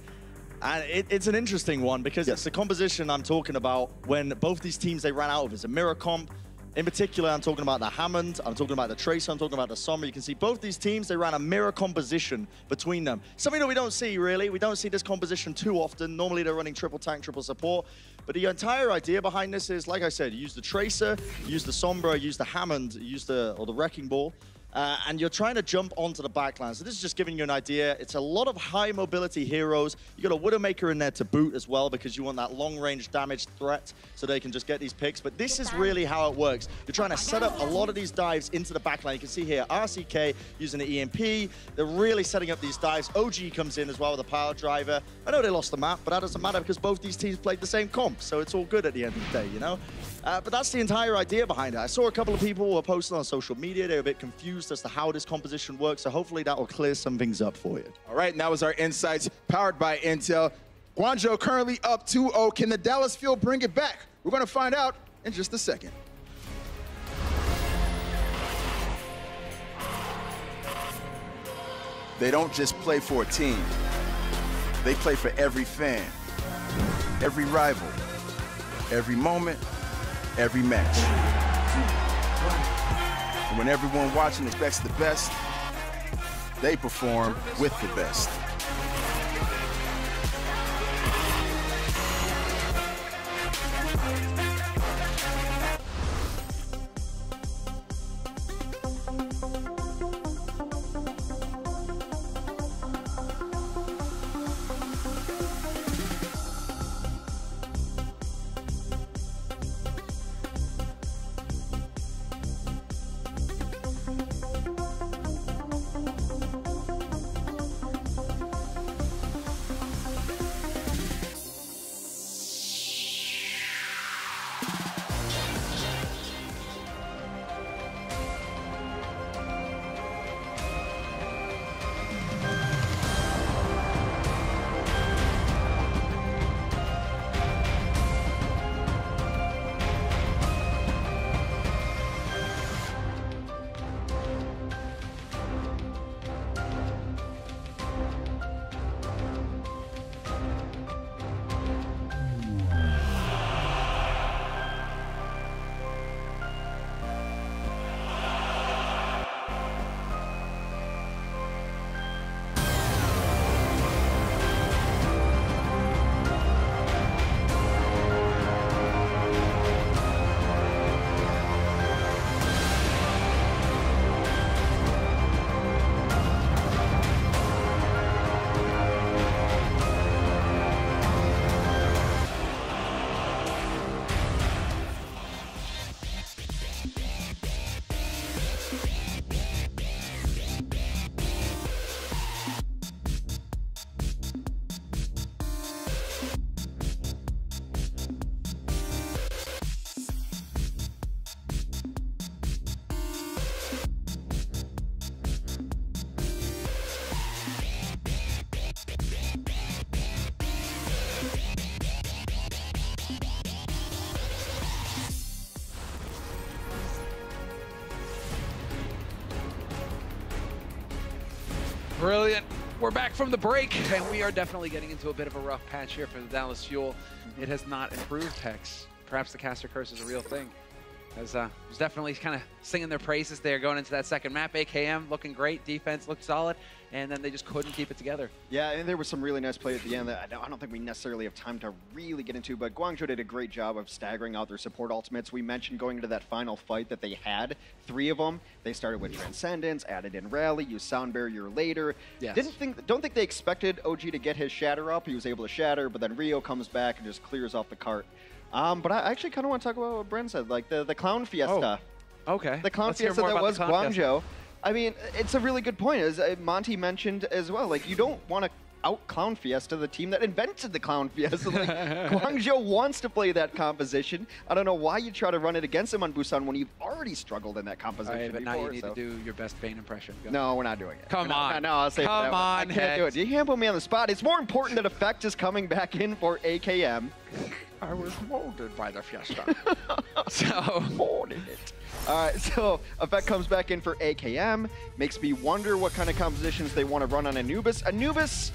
And it's an interesting one because it's the composition I'm talking about when both these teams, they ran out of. It's a mirror comp. In particular, I'm talking about the Hammond, I'm talking about the Tracer, I'm talking about the Sombra. You can see both these teams, they ran a mirror composition between them. Something that we don't see, really. We don't see this composition too often. Normally, they're running triple tank, triple support. But the entire idea behind this is, like I said, you use the Tracer, you use the Sombra, you use the Hammond, you use the Wrecking Ball. And you're trying to jump onto the backline. So this is just giving you an idea. It's a lot of high mobility heroes. You got a Widowmaker in there to boot as well because you want that long range damage threat so they can just get these picks. But this is really how it works. You're trying to set up a lot of these dives into the backline. You can see here RCK using the EMP. They're really setting up these dives. OG comes in as well with a power driver. I know they lost the map, but that doesn't matter because both these teams played the same comp. So it's all good at the end of the day, you know? But that's the entire idea behind it. I saw a couple of people were posting on social media. They were a bit confused as to how this composition works. So hopefully that will clear some things up for you. All right, and that was our insights powered by Intel. Guangzhou currently up 2-0. Can the Dallas Fuel bring it back? We're going to find out in just a second. They don't just play for a team. They play for every fan, every rival, every moment, every match. And when everyone watching expects the best, they perform with the best. Brilliant. We're back from the break, and we are definitely getting into a bit of a rough patch here for the Dallas Fuel. It has not improved, Hex. Perhaps the caster curse is a real thing. As was definitely kind of singing their praises there going into that second map. AKM looking great, defense looked solid, and then they just couldn't keep it together. Yeah, and there was some really nice play at the end that I don't think we necessarily have time to really get into, but Guangzhou did a great job of staggering out their support ultimates. We mentioned going into that final fight that they had 3 of them. They started with Transcendence, added in Rally, used Sound Barrier later. Yes. Don't think they expected OG to get his shatter up. He was able to shatter, but then Rio comes back and just clears off the cart. But I actually kind of want to talk about what Bren said, like the Clown Fiesta. Oh, okay. The Clown Let's hear Fiesta more that about was the Clown Guangzhou. I mean, it's a really good point, as Monty mentioned as well. Like, you don't want to out-Clown Fiesta the team that invented the Clown Fiesta. Like, Guangzhou wants to play that composition. I don't know why you try to run it against them on Busan when you've already struggled in that composition Right, but before. now you need to do your best Bane impression. Go. No, we're not doing it. Come on. No, I'll say Come on, I can't do it. You can't put me on the spot. It's more important that Effect is coming back in for AKM. I was molded by the Fiesta. So molded it. All right, so Effect comes back in for AKM. Makes me wonder what kind of compositions they want to run on Anubis. Anubis,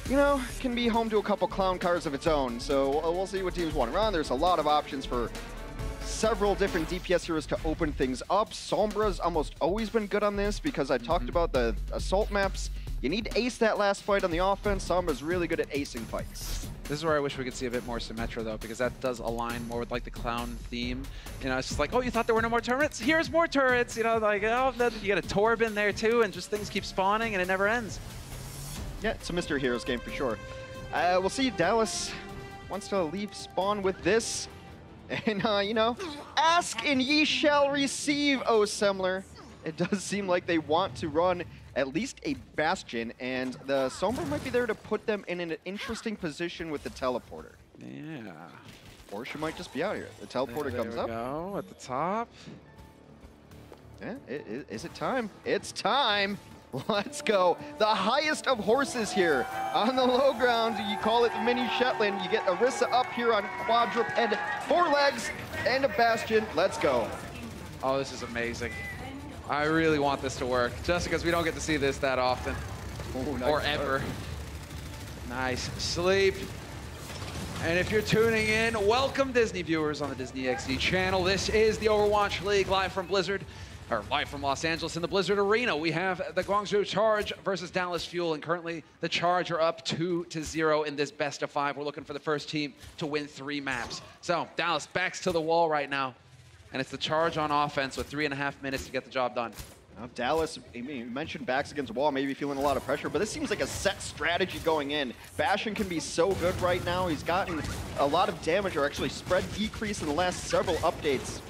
you know, can be home to a couple clown cars of its own. So we'll see what teams want to run. There's a lot of options for several different DPS heroes to open things up. Sombra's almost always been good on this because I talked about the assault maps. You need to ace that last fight on the offense. Sombra's really good at acing fights. This is where I wish we could see a bit more Symmetra, though, because that does align more with, like, the clown theme. You know, it's just like, oh, you thought there were no more turrets? Here's more turrets! You know, like, oh, you get a Torb in there, too, and just things keep spawning, and it never ends. Yeah, it's a Mr. Heroes game for sure. We'll see. Dallas wants to leave spawn with this. And, you know, ask and ye shall receive, O Semler. It does seem like they want to run at least a Bastion, and the Sombra might be there to put them in an interesting position with the teleporter. Yeah. Or she might just be out here. The teleporter comes up. There we go, at the top. Yeah, is it time? It's time! Let's go. The highest of horses here on the low ground. You call it the mini Shetland. You get Orisa up here on quadruped, 4 legs, and a Bastion. Let's go. Oh, this is amazing. I really want this to work, just because we don't get to see this that often. Ooh, nice or ever. Nice sleep. And if you're tuning in, welcome Disney viewers on the Disney XD channel. This is the Overwatch League live from Blizzard, or live from Los Angeles in the Blizzard Arena. We have the Guangzhou Charge versus Dallas Fuel, and currently the Charge are up 2-0 in this best of 5. We're looking for the first team to win 3 maps. So Dallas backs to the wall right now. And it's the Charge on offense with 3.5 minutes to get the job done. Now, Dallas, I mean, you mentioned backs against the wall, maybe feeling a lot of pressure, but this seems like a set strategy going in. Bastion can be so good right now. He's gotten a lot of damage, or actually spread decrease in the last several updates.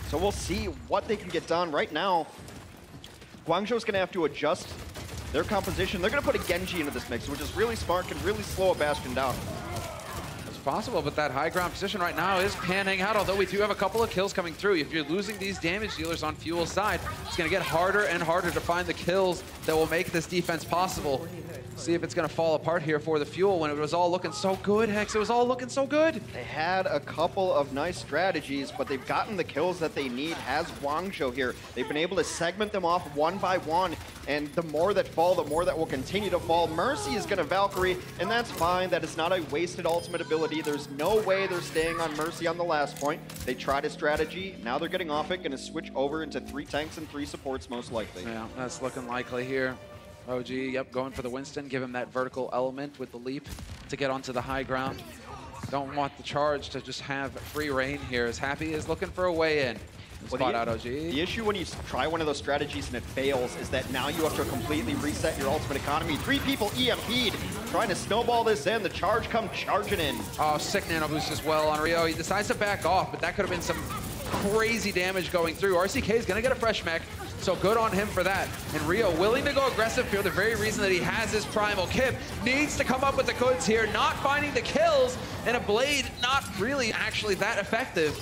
So we'll see what they can get done right now. Guangzhou's going to have to adjust their composition. They're going to put a Genji into this mix, which is really smart, can really slow a Bastion down. Possible, but that high ground position right now is panning out, although we do have a couple of kills coming through. If you're losing these damage dealers on Fuel's side, it's going to get harder and harder to find the kills that will make this defense possible. See if it's going to fall apart here for the Fuel when it was all looking so good, Hex. It was all looking so good. They had a couple of nice strategies, but they've gotten the kills that they need. Has Guangzhou here. They've been able to segment them off one by one, and the more that fall, the more that will continue to fall. Mercy is going to Valkyrie, and that's fine. That is not a wasted ultimate ability. There's no way they're staying on Mercy on the last point. They tried a strategy. Now they're getting off it. Going to switch over into 3 tanks and 3 supports most likely. Yeah, that's looking likely here. OG, yep, going for the Winston. Give him that vertical element with the leap to get onto the high ground. Don't want the Charge to just have free reign here, as Happy is looking for a way in. Spot out OG. The issue when you try one of those strategies and it fails is that now you have to completely reset your ultimate economy. 3 people EMP'd, trying to snowball this in. The Charge come charging in. Oh, sick nano boost as well on Rio. He decides to back off, but that could have been some crazy damage going through. RCK is going to get a fresh mech, so good on him for that. And Rio willing to go aggressive for the very reason that he has his primal. Kip needs to come up with the goods here, not finding the kills, and a blade not really actually that effective.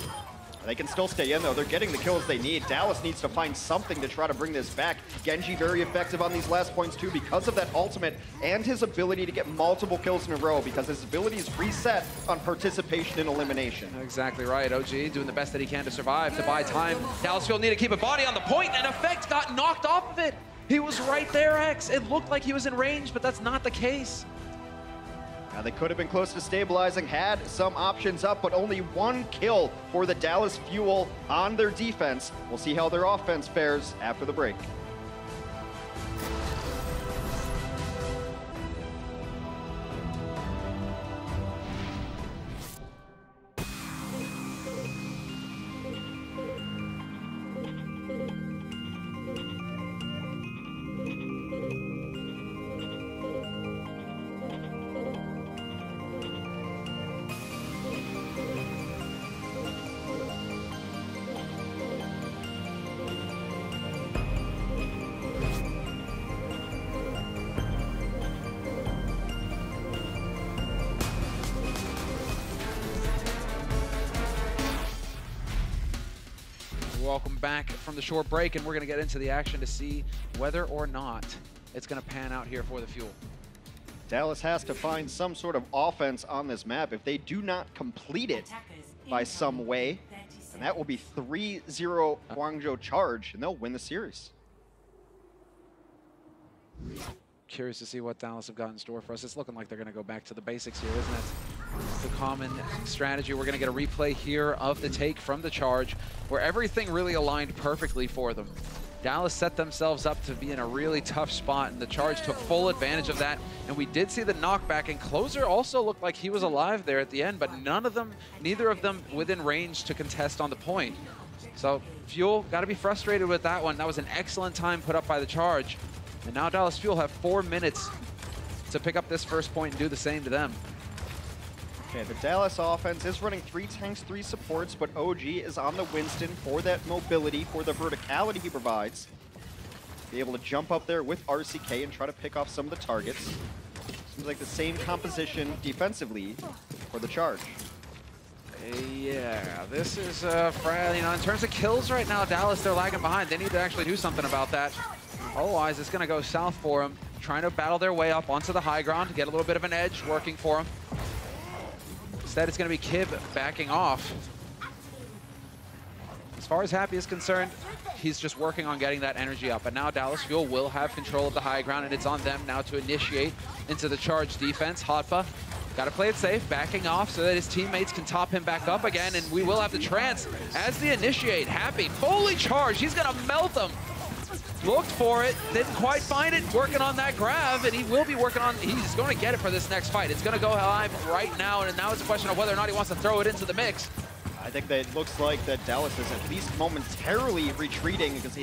They can still stay in, though. They're getting the kills they need. Dallas needs to find something to try to bring this back. Genji very effective on these last points, too, because of that ultimate and his ability to get multiple kills in a row, because his ability is reset on participation in elimination. Exactly right. OG doing the best that he can to survive, to buy time. Dallas Fuel need to keep a body on the point, and Effect got knocked off of it. He was right there, X. It looked like he was in range, but that's not the case. Now they could have been close to stabilizing, had some options up, but only one kill for the Dallas Fuel on their defense. We'll see how their offense fares after the break. Welcome back from the short break, and we're going to get into the action to see whether or not it's going to pan out here for the Fuel. Dallas has to find some sort of offense on this map. If they do not complete it by some way, and that will be 3-0 Guangzhou Charge, and they'll win the series. Curious to see what Dallas have got in store for us. It's looking like they're going to go back to the basics here, isn't it? The common strategy. We're going to get a replay here of the take from the Charge, where everything really aligned perfectly for them. Dallas set themselves up to be in a really tough spot, and the Charge took full advantage of that. And we did see the knockback, and Closer also looked like he was alive there at the end, but neither of them within range to contest on the point. So Fuel got to be frustrated with that one. That was an excellent time put up by the Charge. And now Dallas Fuel have 4 minutes to pick up this first point and do the same to them. Okay, the Dallas offense is running 3 tanks, 3 supports, but OG is on the Winston for that mobility, for the verticality he provides. Be able to jump up there with RCK and try to pick off some of the targets. Seems like the same composition defensively for the Charge. Yeah, this is frail. You know, in terms of kills right now, Dallas, they're lagging behind. They need to actually do something about that. Otherwise, it's going to go south for them, trying to battle their way up onto the high ground to get a little bit of an edge working for them. Instead, it's going to be Kib backing off. As far as Happy is concerned, he's just working on getting that energy up. And now Dallas Fuel will have control of the high ground, and it's on them now to initiate into the Charge defense. Hotpa got to play it safe, backing off so that his teammates can top him back up again, and we will have the trance as they initiate. Happy, fully charged, he's going to melt them. Looked for it, didn't quite find it, working on that grab, and he will be working on, he's going to get it for this next fight. It's going to go live right now, and now it's a question of whether or not he wants to throw it into the mix. I think that it looks like that Dallas is at least momentarily retreating because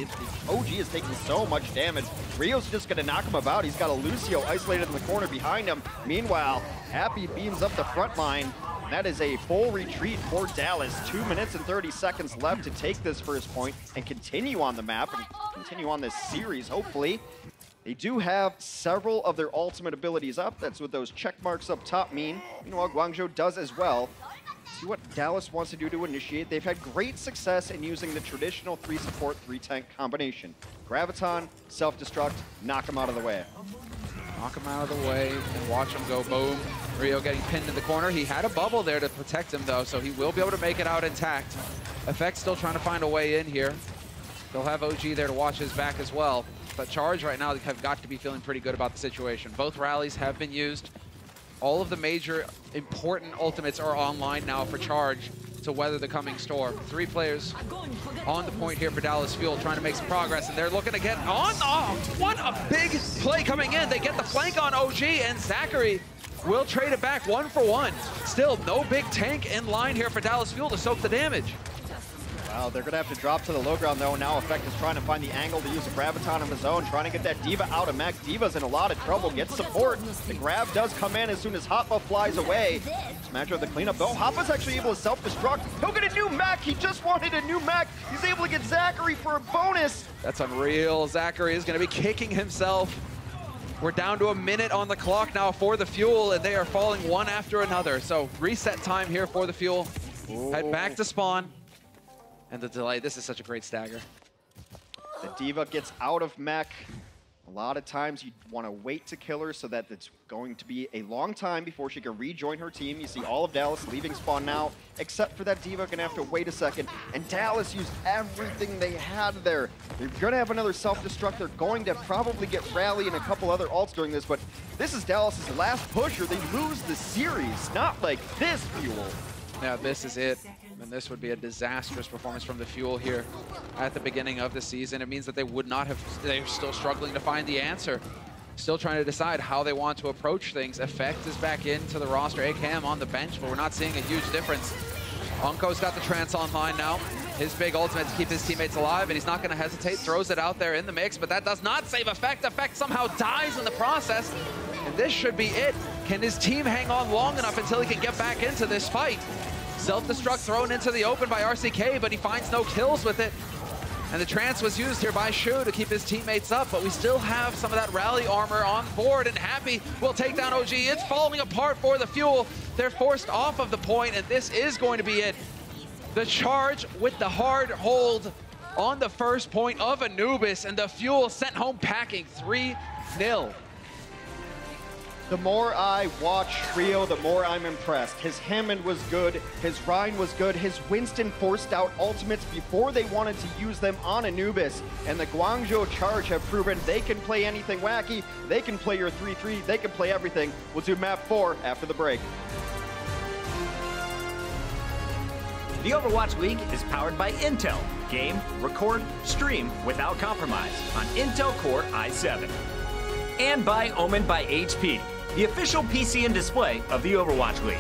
OG is taking so much damage. Rio's just going to knock him about. He's got a Lucio isolated in the corner behind him. Meanwhile, Happy beams up the front line. That is a full retreat for Dallas. 2 minutes and 30 seconds left to take this first point and continue on the map and continue on this series, hopefully. They do have several of their ultimate abilities up. That's what those check marks up top mean. Meanwhile, Guangzhou does as well. See what Dallas wants to do to initiate. They've had great success in using the traditional 3 support, 3 tank combination. Graviton, self-destruct, knock him out of the way. Knock him out of the way and watch him go boom. Rio getting pinned in the corner. He had a bubble there to protect him though, so he will be able to make it out intact. Effect still trying to find a way in here. They'll have OG there to watch his back as well. But Charge right now have got to be feeling pretty good about the situation. Both rallies have been used. All of the major important ultimates are online now for Charge to weather the coming storm. 3 players on the point here for Dallas Fuel, trying to make some progress, and they're looking to get on. Oh, what a big play coming in. They get the flank on OG, and Zachary will trade it back 1 for 1. Still no big tank in line here for Dallas Fuel to soak the damage. Wow, they're going to have to drop to the low ground, though. Now Effect is trying to find the angle to use a Graviton of his own, trying to get that D.Va out of Mac. D.Va's in a lot of trouble, gets support. The grab does come in as soon as Hotpa flies away. Smash with the cleanup, though. Hotpa's actually able to self-destruct. He'll get a new Mac. He just wanted a new Mac. He's able to get Zachary for a bonus. That's unreal. Zachary is going to be kicking himself. We're down to a minute on the clock now for the Fuel, and they are falling one after another. So reset time here for the Fuel. Ooh. Head back to spawn. And the delay, this is such a great stagger. The D.Va gets out of mech. A lot of times you want to wait to kill her so that it's going to be a long time before she can rejoin her team. You see all of Dallas leaving spawn now, except for that D.Va gonna have to wait a second. And Dallas used everything they had there. They're gonna have another self-destruct. They're going to probably get Rally and a couple other ults during this, but this is Dallas's last push or they lose the series. Not like this, Fuel. Yeah, this is it. And this would be a disastrous performance from the Fuel here at the beginning of the season. It means that they would not have, they're still struggling to find the answer. Still trying to decide how they want to approach things. Effect is back into the roster. AKM on the bench, but we're not seeing a huge difference. Unko's got the trance online now. His big ultimate to keep his teammates alive, and he's not going to hesitate. Throws it out there in the mix, but that does not save Effect. Effect somehow dies in the process, and this should be it. Can his team hang on long enough until he can get back into this fight? Self-destruct thrown into the open by RCK, but he finds no kills with it. And the trance was used here by Shu to keep his teammates up, but we still have some of that rally armor on board, and Happy will take down OG. It's falling apart for the Fuel. They're forced off of the point, and this is going to be it. The charge with the hard hold on the first point of Anubis, and the Fuel sent home packing 3-0. The more I watch Trio, the more I'm impressed. His Hammond was good, his Rhine was good, his Winston forced out ultimates before they wanted to use them on Anubis. And the Guangzhou Charge have proven they can play anything wacky, they can play your 3-3, they can play everything. We'll do map 4 after the break. The Overwatch League is powered by Intel. Game, record, stream without compromise on Intel Core i7. And by Omen by HP, the official PC and display of the Overwatch League.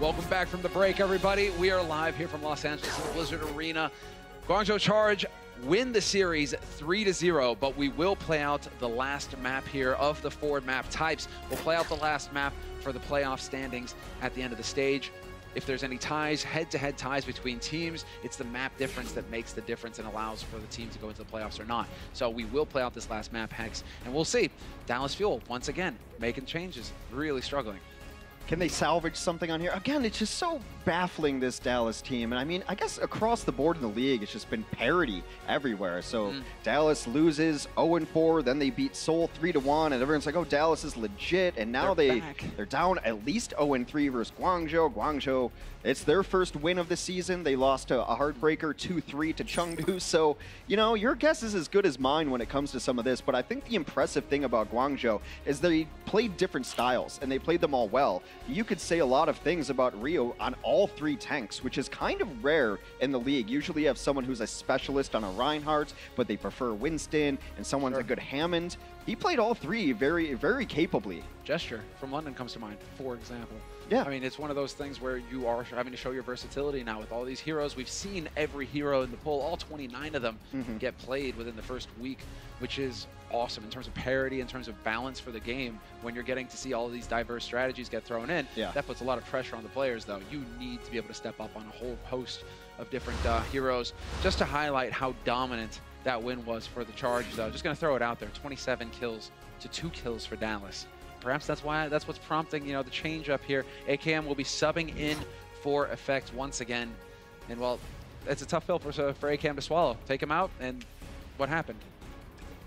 Welcome back from the break, everybody. We are live here from Los Angeles in the Blizzard Arena. Guangzhou Charge win the series 3-0, but we will play out the last map here of the 4 map types. We'll play out the last map for the playoff standings at the end of the stage. If there's any ties, head-to-head ties between teams, it's the map difference that makes the difference and allows for the team to go into the playoffs or not. So we will play out this last map, Hex, and we'll see. Dallas Fuel, once again, making changes, really struggling. Can they salvage something on here? Again, it's just so baffling, this Dallas team. And I mean, I guess across the board in the league, it's just been parity everywhere. So Dallas loses 0-4, then they beat Seoul 3-1, and everyone's like, oh, Dallas is legit. And now they're down at least 0-3 versus Guangzhou. Guangzhou, it's their first win of the season. They lost a heartbreaker 2-3 to Chengdu. So, you know, your guess is as good as mine when it comes to some of this. But I think the impressive thing about Guangzhou is they played different styles, and they played them all well. you could say a lot of things about Rio on all 3 tanks, which is kind of rare in the league. Usually you have someone who's a specialist on a Reinhardt, but they prefer Winston, and someone's a good Hammond. He played all 3 very, very capably. Gesture from London comes to mind, for example. Yeah. I mean, it's one of those things where you are having to show your versatility now with all these heroes. We've seen every hero in the pool, all 29 of them, get played within the first week, which is awesome in terms of parity, in terms of balance for the game. When you're getting to see all of these diverse strategies get thrown in, that puts a lot of pressure on the players, though. You need to be able to step up on a whole host of different heroes. Just to highlight how dominant that win was for the Charge, though. Just going to throw it out there, 27 kills to 2 kills for Dallas. Perhaps that's what's prompting, you know, the change up here. AKM will be subbing in for Effect once again. And, well, it's a tough pill for AKM to swallow. Take him out, and what happened?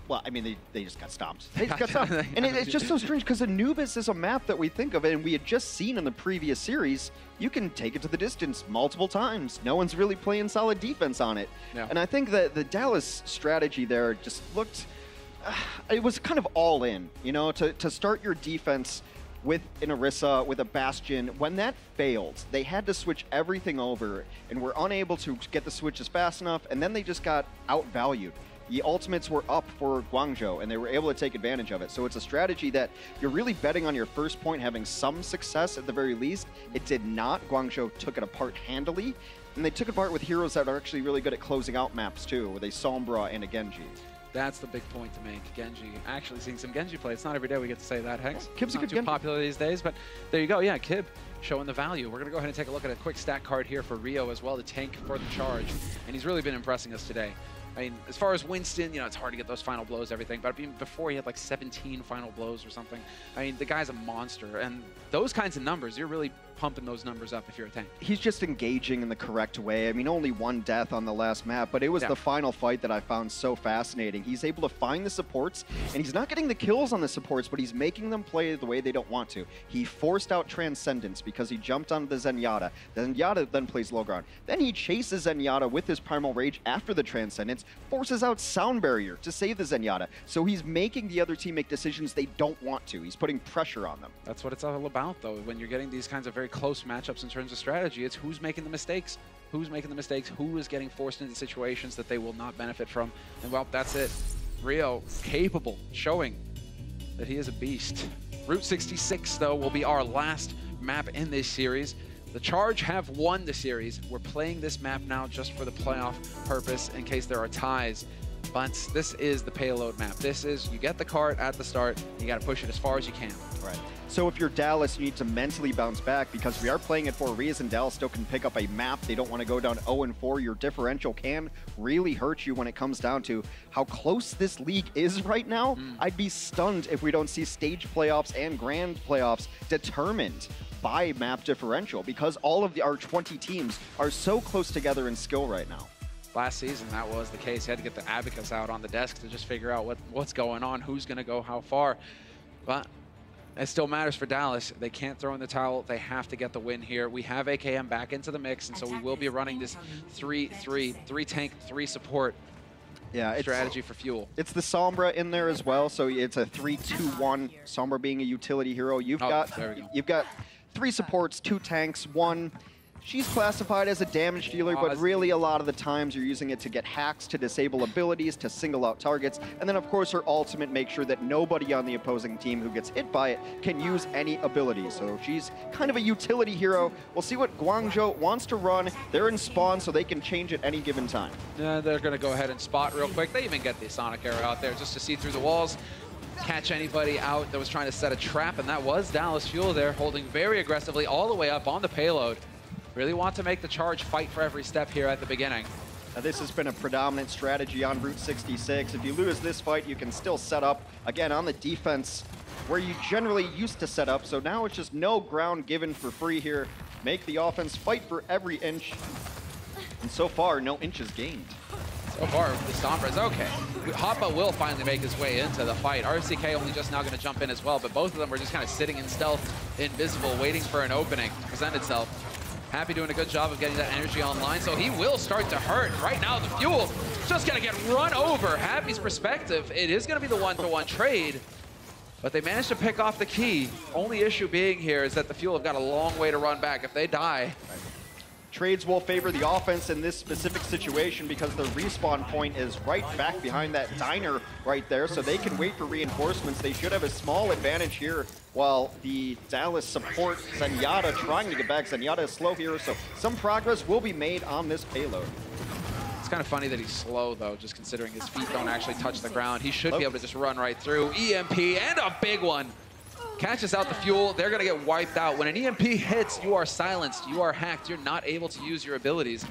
Well, I mean, they just got stomped. They just got stomped. And it's just so strange because Anubis is a map that we think of, and we had just seen in the previous series, you can take it to the distance multiple times. No one's really playing solid defense on it. Yeah. And I think that the Dallas strategy there just looked... it was kind of all in, you know, to start your defense with an Orisa, with a Bastion. When that failed, they had to switch everything over and were unable to get the switches fast enough, and then they just got outvalued. The ultimates were up for Guangzhou, and they were able to take advantage of it. So it's a strategy that you're really betting on your first point having some success at the very least. It did not. Guangzhou took it apart handily, and they took it apart with heroes that are actually really good at closing out maps too, with a Sombra and a Genji. That's the big point to make. Genji, actually seeing some Genji play. It's not every day we get to say that, Hex. Kib's a good too popular these days, but there you go. Yeah, Kib showing the value. We're going to go ahead and take a look at a quick stat card here for Rio as well, the tank for the Charge. And he's really been impressing us today. I mean, as far as Winston, you know, it's hard to get those final blows, everything, but before he had like 17 final blows or something. I mean, the guy's a monster, and those kinds of numbers, you're really pumping those numbers up if you're a tank. He's just engaging in the correct way. I mean, only 1 death on the last map, but it was the final fight that I found so fascinating. He's able to find the supports, and he's not getting the kills on the supports, but he's making them play the way they don't want to. He forced out Transcendence because he jumped onto the Zenyatta. The Zenyatta then plays low ground. Then he chases Zenyatta with his Primal Rage after the Transcendence, forces out Sound Barrier to save the Zenyatta. So he's making the other team make decisions they don't want to. He's putting pressure on them. That's what it's all about, though. When you're getting these kinds of very close matchups in terms of strategy, it's who's making the mistakes. Who's making the mistakes? Who is getting forced into situations that they will not benefit from? And, well, that's it. Rio, capable, showing that he is a beast. Route 66, though, will be our last map in this series. The Charge have won the series. We're playing this map now just for the playoff purpose in case there are ties. But this is the payload map. This is, you get the cart at the start, you got to push it as far as you can. Right. So if you're Dallas, you need to mentally bounce back because we are playing it for a reason. Dallas still can pick up a map. They don't want to go down 0-4. Your differential can really hurt you when it comes down to how close this league is right now. I'd be stunned if we don't see stage playoffs and grand playoffs determined by map differential because all of our 20 teams are so close together in skill right now. Last season, that was the case. You had to get the abacus out on the desk to just figure out what's going on, who's going to go how far. But it still matters for Dallas. They can't throw in the towel. They have to get the win here. We have AKM back into the mix, and so we will be running this 3 tank, 3 support strategy for Fuel. It's the Sombra in there as well, so it's a 3-2-1. Sombra being a utility hero. You've got 3 supports, 2 tanks, 1. She's classified as a damage dealer, but really a lot of the times you're using it to get hacks, to disable abilities, to single out targets, and then of course her ultimate makes sure that nobody on the opposing team who gets hit by it can use any abilities. So she's kind of a utility hero. We'll see what Guangzhou wants to run. They're in spawn, so they can change at any given time. Yeah, they're going to go ahead and spot real quick. They even get the Sonic Arrow out there just to see through the walls, catch anybody out that was trying to set a trap, and that was Dallas Fuel there, holding very aggressively all the way up on the payload. Really want to make the Charge fight for every step here at the beginning. Now, this has been a predominant strategy on Route 66. If you lose this fight, you can still set up, again, on the defense where you generally used to set up. So now it's just no ground given for free here. Make the offense fight for every inch. And so far, no inches gained. So far, the Sombras, okay. Hoppa will finally make his way into the fight. RCK only just now going to jump in as well, but both of them were just kind of sitting in stealth, invisible, waiting for an opening to present itself. Happy doing a good job of getting that energy online, so he will start to hurt. Right now, the Fuel just going to get run over. Happy's perspective, it is going to be the 1-to-1 trade. But they managed to pick off the key. Only issue being here is that the Fuel have got a long way to run back. If they die... Trades will favor the offense in this specific situation because the respawn point is right back behind that diner right there, so they can wait for reinforcements. They should have a small advantage here while the Dallas support Zenyatta trying to get back. Zenyatta is slow here, so some progress will be made on this payload. It's kind of funny that he's slow, though, just considering his feet don't actually touch the ground. He should be able to just run right through. EMP and a big one. Catches out the Fuel, they're gonna get wiped out. When an EMP hits, you are silenced, you are hacked, you're not able to use your abilities.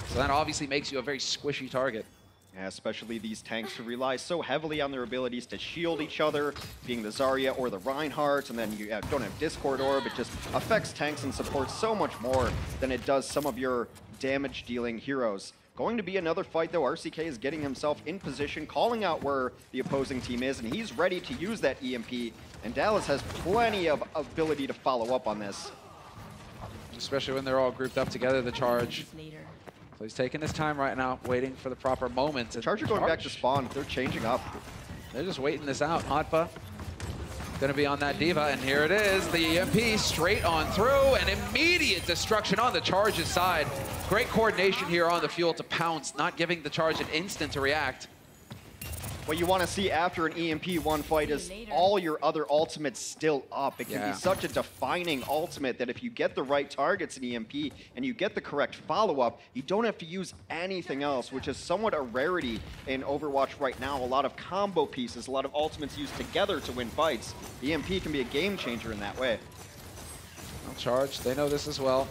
So that obviously makes you a very squishy target. Yeah, especially these tanks who rely so heavily on their abilities to shield each other, being the Zarya or the Reinhardt, and then you don't have Discord Orb. It just affects tanks and supports so much more than it does some of your damage-dealing heroes. Going to be another fight, though. RCK is getting himself in position, calling out where the opposing team is, and he's ready to use that EMP. And Dallas has plenty of ability to follow up on this. Especially when they're all grouped up together, the Charge. So he's taking his time right now, waiting for the proper moment. The Charge are going back to spawn. They're changing up. They're just waiting this out. Hotpa gonna be on that Diva, and here it is. The EMP straight on through, and immediate destruction on the Charge's side. Great coordination here on the Fuel to pounce, not giving the Charge an instant to react. What you want to see after an EMP1 fight is all your other ultimates still up. It can be such a defining ultimate that if you get the right targets in EMP and you get the correct follow-up, you don't have to use anything else, which is somewhat a rarity in Overwatch right now. A lot of combo pieces, a lot of ultimates used together to win fights. The EMP can be a game changer in that way. Well, Charge, they know this as well.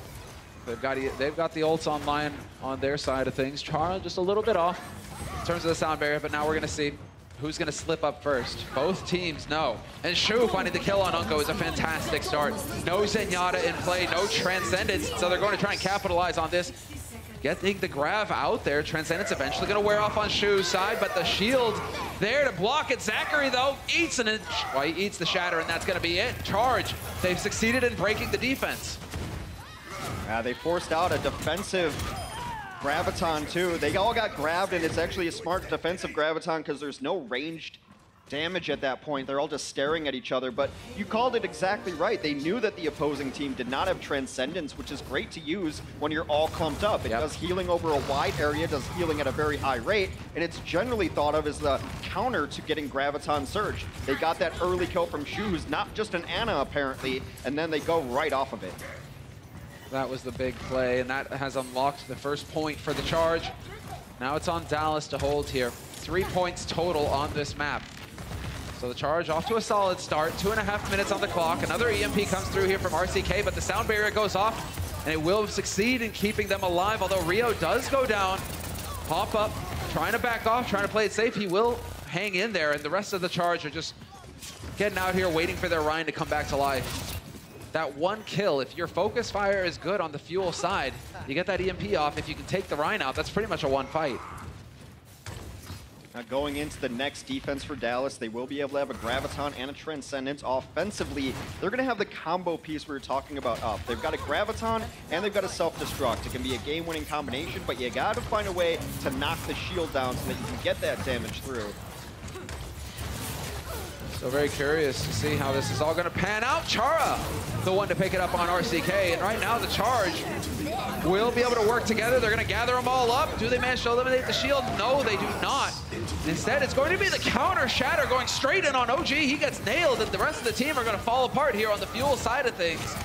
They've got the ults online on their side of things. Charge just a little bit off in terms of the sound barrier, but now we're gonna see who's gonna slip up first. Both teams know. And Shu finding the kill on Unko is a fantastic start. No Zenyatta in play, no Transcendence, so they're going to try and capitalize on this. Getting the grab out there. Transcendence eventually gonna wear off on Shu's side, but the shield there to block it. Zachary, though, eats an inch. Well, he eats the shatter, and that's gonna be it. Charge, they've succeeded in breaking the defense. They forced out a defensive Graviton too. They all got grabbed, and it's actually a smart defensive Graviton because there's no ranged damage at that point. They're all just staring at each other, but you called it exactly right. They knew that the opposing team did not have Transcendence, which is great to use when you're all clumped up. It does healing over a wide area, does healing at a very high rate, and it's generally thought of as the counter to getting Graviton Surge. They got that early kill from Shu, who's not just an Ana apparently, and then they go right off of it. That was the big play, and that has unlocked the first point for the Charge. Now it's on Dallas to hold here. 3 points total on this map. So the Charge off to a solid start. 2.5 minutes on the clock. Another EMP comes through here from RCK, but the sound barrier goes off, and it will succeed in keeping them alive, although Rio does go down. Pop up, trying to back off, trying to play it safe. He will hang in there, and the rest of the Charge are just getting out here, waiting for their Ryan to come back to life. That one kill, if your focus fire is good on the Fuel side, you get that EMP off. If you can take the Rhine out, that's pretty much a one fight. Now going into the next defense for Dallas, they will be able to have a Graviton and a Transcendence. Offensively, they're going to have the combo piece we were talking about up. They've got a Graviton and they've got a Self-Destruct. It can be a game-winning combination, but you got to find a way to knock the shield down so that you can get that damage through. So very curious to see how this is all going to pan out. Chara, the one to pick it up on RCK. And right now the Charge will be able to work together. They're going to gather them all up. Do they manage to eliminate the shield? No, they do not. Instead, it's going to be the counter shatter going straight in on OG. He gets nailed, and the rest of the team are going to fall apart here on the Fuel side of things.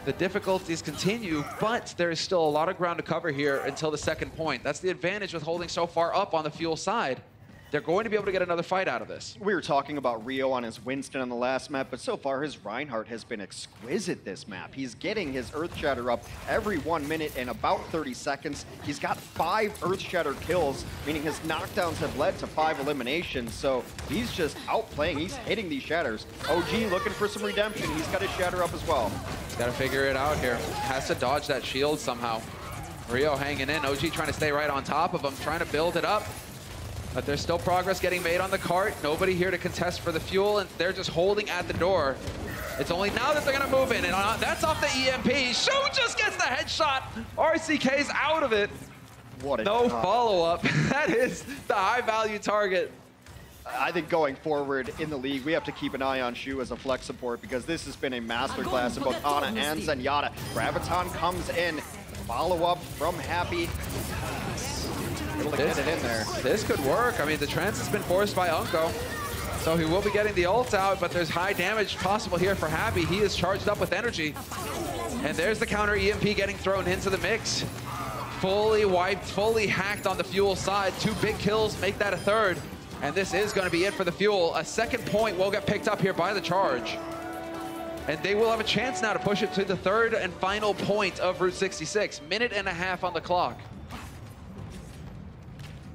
The difficulties continue, but there is still a lot of ground to cover here until the second point. That's the advantage with holding so far up on the Fuel side. They're going to be able to get another fight out of this. We were talking about Rio on his Winston on the last map, but so far his Reinhardt has been exquisite this map. He's getting his Earth Shatter up every 1 minute and about 30 seconds. He's got 5 Earth Shatter kills, meaning his knockdowns have led to 5 eliminations. So he's just outplaying. He's hitting these shatters. OG looking for some redemption. He's got his shatter up as well. He's got to figure it out here. Has to dodge that shield somehow. Rio hanging in. OG trying to stay right on top of him, trying to build it up. But there's still progress getting made on the cart. Nobody here to contest for the Fuel, and they're just holding at the door. It's only now that they're going to move in, and that's off the EMP. Shu just gets the headshot. RCK's out of it. What a no follow-up. That is the high-value target. I think going forward in the league, we have to keep an eye on Shu as a flex support because this has been a masterclass in both Ana and Zenyatta. Graviton comes in, follow-up from Happy. Able to get it in there. This could work. I mean, the trance has been forced by Unko, so he will be getting the ult out, but there's high damage possible here for Happy. He is charged up with energy. And there's the counter EMP getting thrown into the mix. Fully wiped, fully hacked on the Fuel side. 2 big kills make that a third. And this is going to be it for the Fuel. A second point will get picked up here by the Charge. And they will have a chance now to push it to the third and final point of Route 66. Minute and a half on the clock.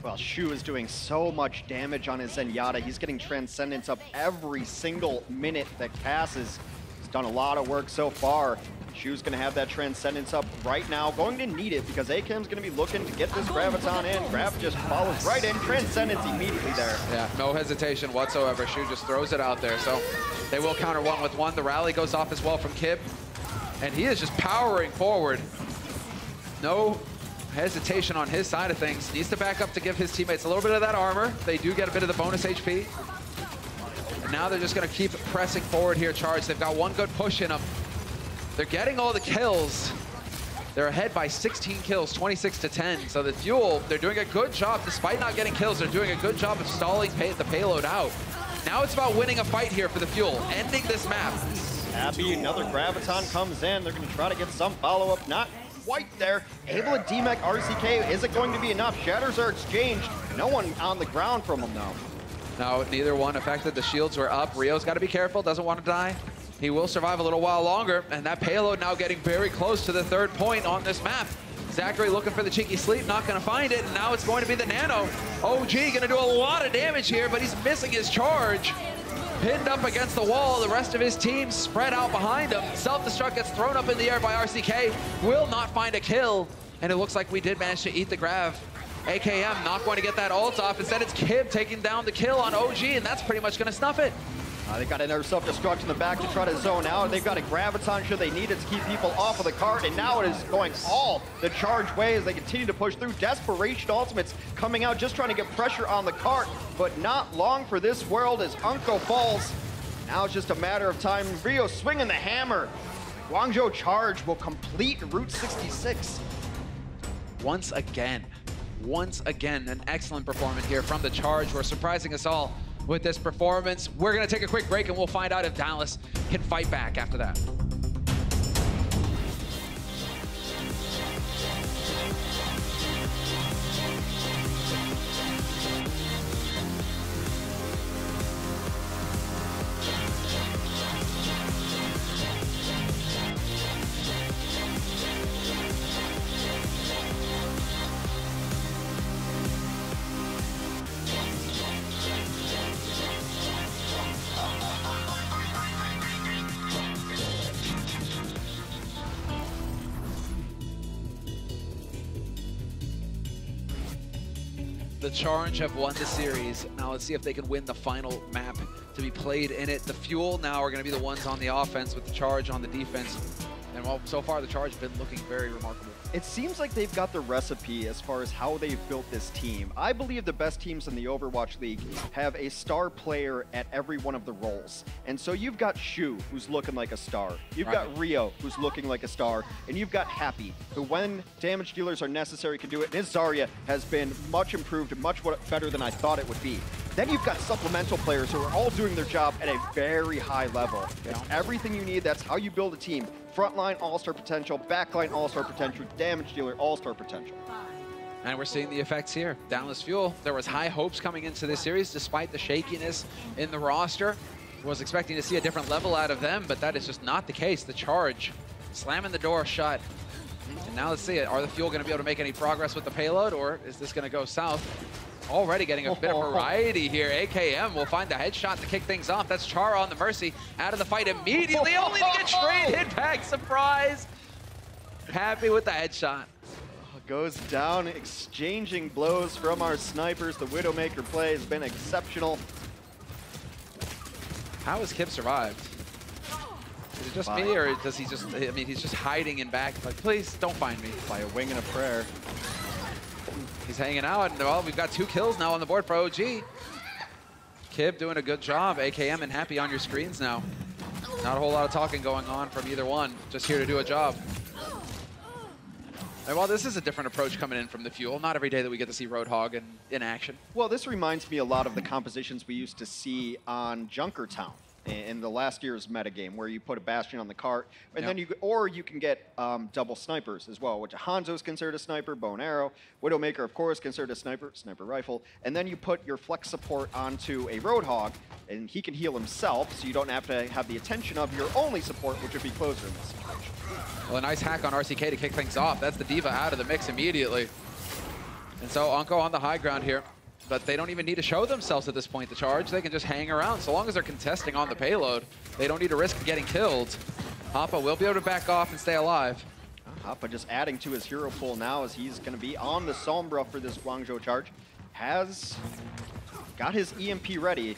Well, Shu is doing so much damage on his Zenyatta. He's getting Transcendence up every single minute that passes. He's done a lot of work so far. Shu's going to have that Transcendence up right now. Going to need it because AKM's going to be looking to get this Graviton in. Grav just follows right in. Transcendence immediately there. Yeah, no hesitation whatsoever. Shu just throws it out there. So they will counter 1 with 1. The rally goes off as well from Kib. And he is just powering forward. No hesitation on his side of things. Needs to back up to give his teammates a little bit of that armor. They do get a bit of the bonus HP. And now they're just going to keep pressing forward here, Charge. They've got 1 good push in them. They're getting all the kills. They're ahead by 16 kills, 26-10. So the Fuel, they're doing a good job. Despite not getting kills, they're doing a good job of stalling the payload out. Now it's about winning a fight here for the Fuel, ending this map. Happy, another Graviton comes in. They're going to try to get some follow-up. Not quite there. Able to demech RCK. Is it going to be enough? Shatters are exchanged. No one on the ground from them, though. No, neither one affected. The shields were up. Rio's got to be careful. Doesn't want to die. He will survive a little while longer, and that payload now getting very close to the third point on this map. Zachary looking for the cheeky sleep, not going to find it, and now it's going to be the Nano. OG going to do a lot of damage here, but he's missing his charge. Pinned up against the wall, the rest of his team spread out behind him. Self-destruct gets thrown up in the air by RCK, will not find a kill, and it looks like we did manage to eat the Grav. AKM not going to get that ult off. Instead, it's Kib taking down the kill on OG, and that's pretty much going to snuff it. They've got another self-destruct in the back to try to zone out. They've got a Graviton should they need it to keep people off of the cart, and now it is going all the Charge way as they continue to push through. Desperation ultimates coming out, just trying to get pressure on the cart, but not long for this world as Unko falls. Now it's just a matter of time. Rio swinging the hammer. Guangzhou Charge will complete Route 66. Once again, an excellent performance here from the Charge. We're surprising us all with this performance. We're gonna take a quick break and we'll find out if Dallas can fight back after that. The Charge have won the series. Now let's see if they can win the final map to be played in it. The Fuel now are going to be the ones on the offense with the Charge on the defense. And well, so far the Charge have been looking very remarkable. It seems like they've got the recipe as far as how they've built this team. I believe the best teams in the Overwatch League have a star player at every one of the roles. And so you've got Shu, who's looking like a star. You've got Rio, who's looking like a star. And you've got Happy, who when damage dealers are necessary can do it. And his Zarya has been much improved and much better than I thought it would be. Then you've got supplemental players who are all doing their job at a very high level. It's everything you need. That's how you build a team. Frontline all-star potential, backline all-star potential, damage dealer all-star potential. And we're seeing the effects here. Dallas Fuel, there was high hopes coming into this series despite the shakiness in the roster. Was expecting to see a different level out of them, but that is just not the case. The Charge slamming the door shut. And now let's see it. Are the Fuel going to be able to make any progress with the payload, or is this going to go south? Already getting a bit of variety here. AKM will find the headshot to kick things off. That's Chara on the Mercy. Out of the fight immediately, only to get straight hit back. Surprise! Happy with the headshot. Goes down, exchanging blows from our snipers. The Widowmaker play has been exceptional. How has Kib survived? Is it just me, or does he just, I mean, he's just hiding in back, like, please don't find me. By a wing and a prayer. He's hanging out, and well, we've got 2 kills now on the board for OG. Kib doing a good job. AKM and Happy on your screens now. Not a whole lot of talking going on from either one. Just here to do a job. And while this is a different approach coming in from the Fuel, not every day that we get to see Roadhog in action. Well, this reminds me a lot of the compositions we used to see on Junkertown in the last year's metagame, where you put a Bastion on the cart, and then you can get double snipers as well, which Hanzo is considered a sniper, bow and arrow, Widowmaker, of course, considered a sniper, sniper rifle, and then you put your flex support onto a Roadhog, and he can heal himself, so you don't have to have the attention of your only support, which would be Closer in this situation. Well, a nice hack on RCK to kick things off. That's the Diva out of the mix immediately. And so Unko on the high ground here. But they don't even need to show themselves at this point, the Charge. They can just hang around. So long as they're contesting on the payload, they don't need to risk getting killed. Hoppa will be able to back off and stay alive. Hoppa just adding to his hero pool now as he's going to be on the Sombra for this Guangzhou Charge. Has got his EMP ready.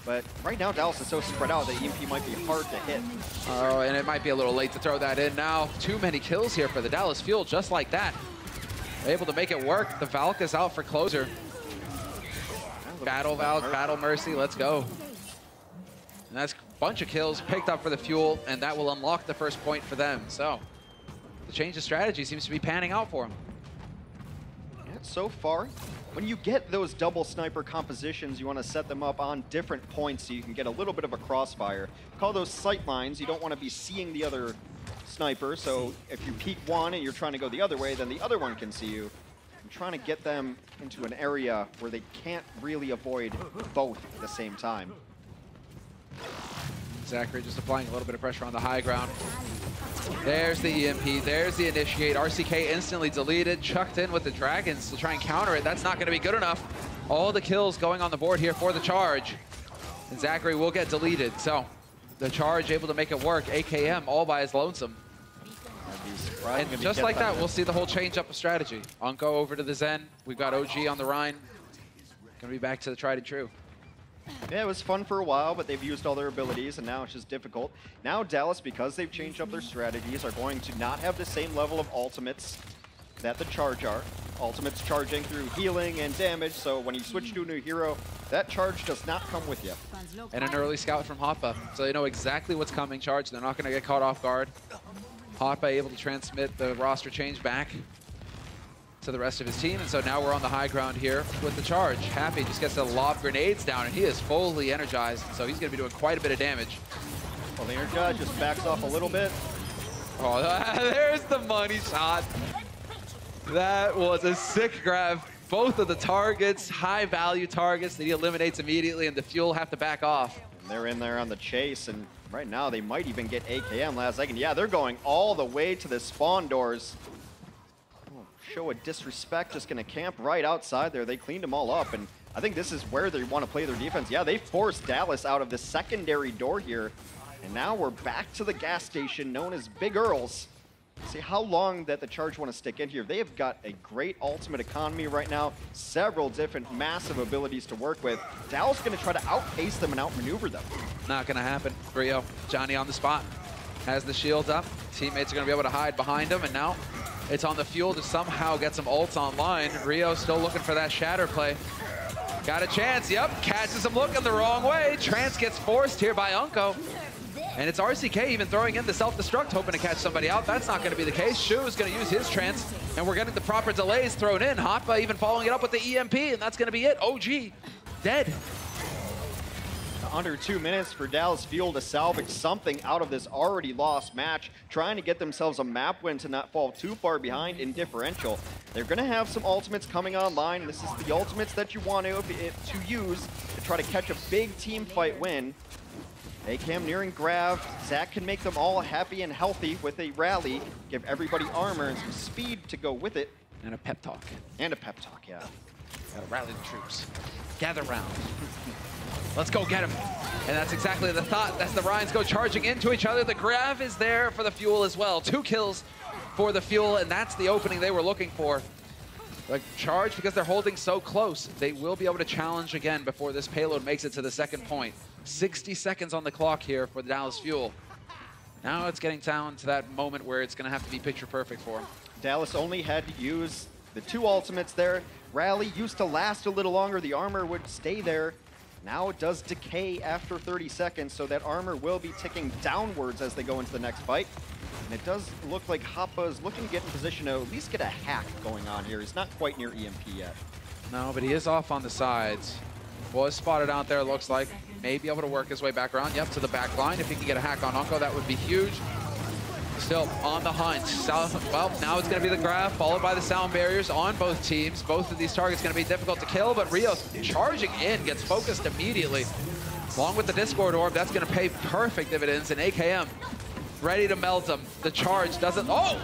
But right now, Dallas is so spread out that EMP might be hard to hit. Oh, and it might be a little late to throw that in now. Too many kills here for the Dallas Fuel, just like that. Able to make it work. The Valk is out for Closer. Battle Valk, Battle Mercy, let's go. And that's a bunch of kills picked up for the Fuel, and that will unlock the first point for them. So the change of strategy seems to be panning out for them. Yeah, so far, when you get those double sniper compositions, you want to set them up on different points so you can get a little bit of a crossfire. Call those sight lines. You don't want to be seeing the other sniper, so if you peek one and you're trying to go the other way, then the other one can see you. I'm trying to get them into an area where they can't really avoid both at the same time. Zachary just applying a little bit of pressure on the high ground. There's the EMP, there's the Initiate. RCK instantly deleted, chucked in with the Dragons to try and counter it. That's not going to be good enough. All the kills going on the board here for the Charge. And Zachary will get deleted. So the Charge able to make it work. AKM all by his lonesome. And just like that, we'll see the whole change up of strategy. Unko over to the Zen. We've got OG on the Rhine. Gonna be back to the tried and true. Yeah, it was fun for a while, but they've used all their abilities, and now it's just difficult. Now Dallas, because they've changed up their strategies, are going to not have the same level of ultimates that the Charge are. Ultimates charging through healing and damage, so when you switch to a new hero, that charge does not come with you. And an early scout from Hoppa, so they know exactly what's coming. Charge, they're not gonna get caught off guard. Hoppa able to transmit the roster change back to the rest of his team, and so now we're on the high ground here with the Charge. Happy just gets to lob grenades down, and he is fully energized, so he's going to be doing quite a bit of damage. Well, the Energize just backs off a little bit. Oh, there's the money shot. That was a sick grab. Both of the targets, high-value targets that he eliminates immediately, and the Fuel have to back off. And they're in there on the chase, and right now they might even get AKM last second. Yeah, they're going all the way to the spawn doors. Show a disrespect, just gonna camp right outside there. They cleaned them all up, and I think this is where they want to play their defense. Yeah, they forced Dallas out of the secondary door here, and now we're back to the gas station known as Big Earl's. See how long that the Charge want to stick in here. They have got a great ultimate economy right now, several different massive abilities to work with. Dallas gonna try to outpace them and outmaneuver them. Not gonna happen. Rio, Johnny on the spot, has the shield up. Teammates are gonna be able to hide behind him, and now it's on the Fuel to somehow get some ults online. Rio still looking for that shatter play. Got a chance, yep, catches him looking the wrong way. Trance gets forced here by Unko. And it's RCK even throwing in the self-destruct, hoping to catch somebody out. That's not gonna be the case. Shu is gonna use his Trance, and we're getting the proper delays thrown in. Hoppa even following it up with the EMP, and that's gonna be it. OG, dead. Under 2 minutes for Dallas Fuel to salvage something out of this already lost match, trying to get themselves a map win to not fall too far behind in differential. They're going to have some ultimates coming online. This is the ultimates that you want to use to try to catch a big team fight win. AKM nearing Grav. Zach can make them all happy and healthy with a rally, give everybody armor and some speed to go with it. And a pep talk. And a pep talk, yeah. Gotta rally the troops. Gather round. Let's go get him. And that's exactly the thought as the Ryans go charging into each other. The Grav is there for the Fuel as well. 2 kills for the Fuel, and that's the opening they were looking for. Like Charge, because they're holding so close, they will be able to challenge again before this payload makes it to the second point. 60 seconds on the clock here for the Dallas Fuel. Now it's getting down to that moment where it's going to have to be picture perfect for them. Dallas only had to use the 2 ultimates there. Rally used to last a little longer. The armor would stay there. now it does decay after 30 seconds, so that armor will be ticking downwards as they go into the next fight. And it does look like Hoppa is looking to get in position to at least get a hack going on here. He's not quite near EMP yet. No, but he is off on the sides. Was spotted out there, looks like. May be able to work his way back around. Yep, to the back line. If he can get a hack on Unko, that would be huge. Still on the hunt. Well, now it's going to be the grab, followed by the sound barriers on both teams. Both of these targets going to be difficult to kill, but Rio's charging in, gets focused immediately. Along with the Discord Orb, that's going to pay perfect dividends, and AKM ready to melt him. The charge doesn't... Oh!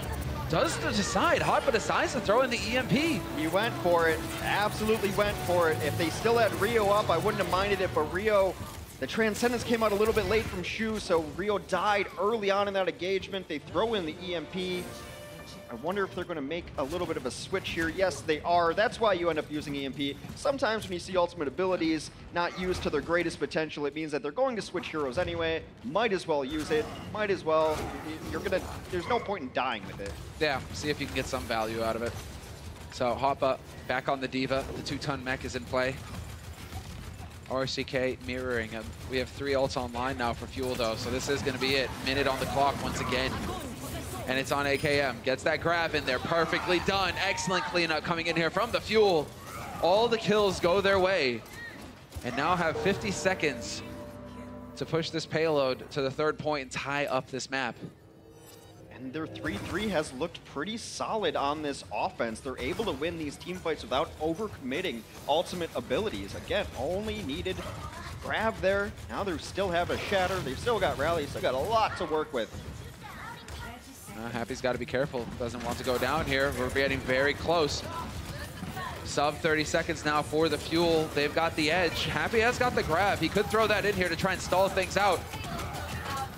Does decide. Hoppa decides to throw in the EMP. He went for it. Absolutely went for it. If they still had Rio up, I wouldn't have minded it, but Rio... The Transcendence came out a little bit late from Shu, so Rio died early on in that engagement. They throw in the EMP. I wonder if they're going to make a little bit of a switch here. Yes, they are. That's why you end up using EMP. Sometimes when you see ultimate abilities not used to their greatest potential, it means that they're going to switch heroes anyway. Might as well use it. Might as well. There's no point in dying with it. Yeah, see if you can get some value out of it. So Hoppa back on the Diva. The 2-ton mech is in play. RCK mirroring him. We have 3 ults online now for Fuel though, so this is going to be it. Minute on the clock once again. And it's on AKM. Gets that grab in there. Perfectly done. Excellent cleanup coming in here from the Fuel. All the kills go their way. And now have 50 seconds to push this payload to the 3rd point and tie up this map. And their 3-3 has looked pretty solid on this offense. They're able to win these team fights without overcommitting ultimate abilities. Again, only needed grab there. Now they still have a shatter. They've still got rally. Still got a lot to work with. Happy's got to be careful. Doesn't want to go down here. We're getting very close. Sub 30 seconds now for the Fuel. They've got the edge. Happy has got the grab. He could throw that in here to try and stall things out.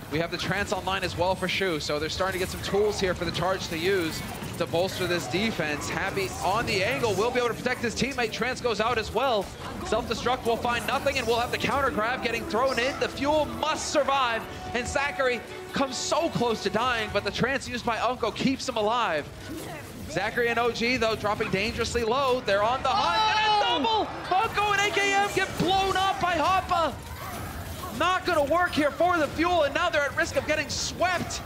We have the Trance online as well for Shu, so they're starting to get some tools here for the Charge to use to bolster this defense. Happy on the angle, will be able to protect his teammate. Trance goes out as well. Self-destruct will find nothing, and we'll have the counter grab getting thrown in. The Fuel must survive, and Zachary comes so close to dying, but the Trance used by Unko keeps him alive. Zachary and OG, though, dropping dangerously low. They're on the hunt, and a double! Unko and AKM get blown up by Hoppa. Not going to work here for the Fuel, and now they're at risk of getting swept.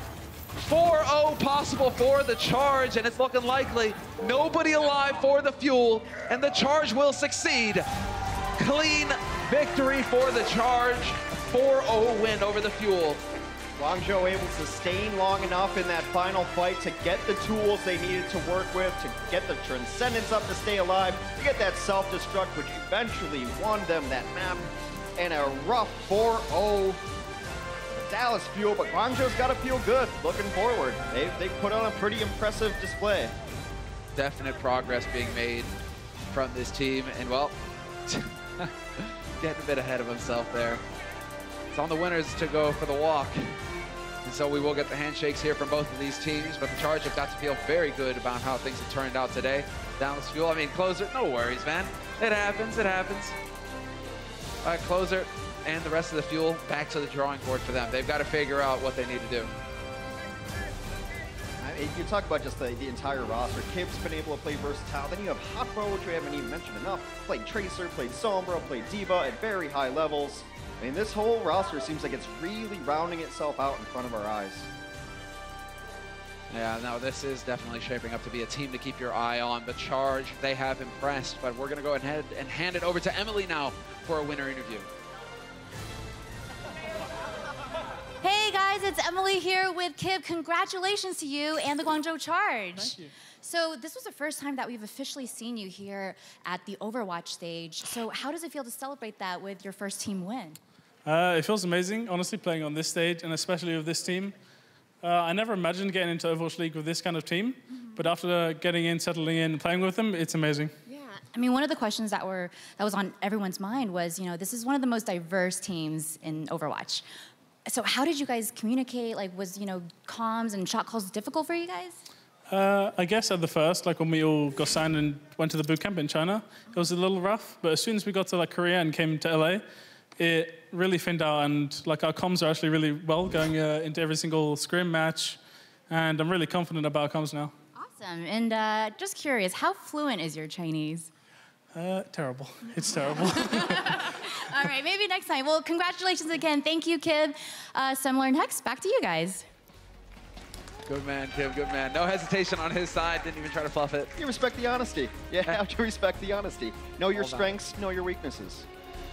4-0 possible for the Charge, and it's looking likely. Nobody alive for the Fuel, and the Charge will succeed. Clean victory for the Charge. 4-0 win over the Fuel. Guangzhou able to sustain long enough in that final fight to get the tools they needed to work with, to get the Transcendence up to stay alive, to get that self-destruct, which eventually won them that map. And a rough 4-0 Dallas Fuel, but Guangzhou's got to feel good looking forward. They put on a pretty impressive display. Definite progress being made from this team, and well, getting a bit ahead of himself there. It's on the winners to go for the walk. And so we will get the handshakes here from both of these teams, but the Charge have got to feel very good about how things have turned out today. Dallas Fuel, I mean, Closer, no worries, man. It happens, it happens. All right, Closer and the rest of the Fuel back to the drawing board for them. They've got to figure out what they need to do. I mean, you talk about just the entire roster. Kib's been able to play versatile. Then you have Hoppa, which we haven't even mentioned enough. Played Tracer, played Sombra, played Diva at very high levels. I mean, this whole roster seems like it's really rounding itself out in front of our eyes. Yeah, no, this is definitely shaping up to be a team to keep your eye on. The Charge, they have impressed, but we're going to go ahead and hand it over to Emily now for a winner interview. Hey guys, it's Emily here with Kib. Congratulations to you and the Guangzhou Charge. Thank you. So this was the first time that we've officially seen you here at the Overwatch stage. So how does it feel to celebrate that with your first team win? It feels amazing, honestly, playing on this stage, and especially with this team. I never imagined getting into Overwatch League with this kind of team, but after getting in, settling in, playing with them, it's amazing. Yeah, I mean, one of the questions that was on everyone's mind was, you know, this is one of the most diverse teams in Overwatch. So how did you guys communicate? Like, was, you know, comms and shot calls difficult for you guys? I guess at the first, like when we all got signed and went to the boot camp in China, it was a little rough. But as soon as we got to like Korea and came to LA, it really thinned out, and like our comms are actually really well going into every single scrim match, and I'm really confident about our comms now. Awesome. And just curious, how fluent is your Chinese? Terrible. It's terrible. All right, maybe next time. Well, congratulations again. Thank you, Kib. Semler and Hex, back to you guys. Good man, Kib, good man. No hesitation on his side, didn't even try to fluff it. You respect the honesty. You have to respect the honesty. Know your strengths, know your weaknesses.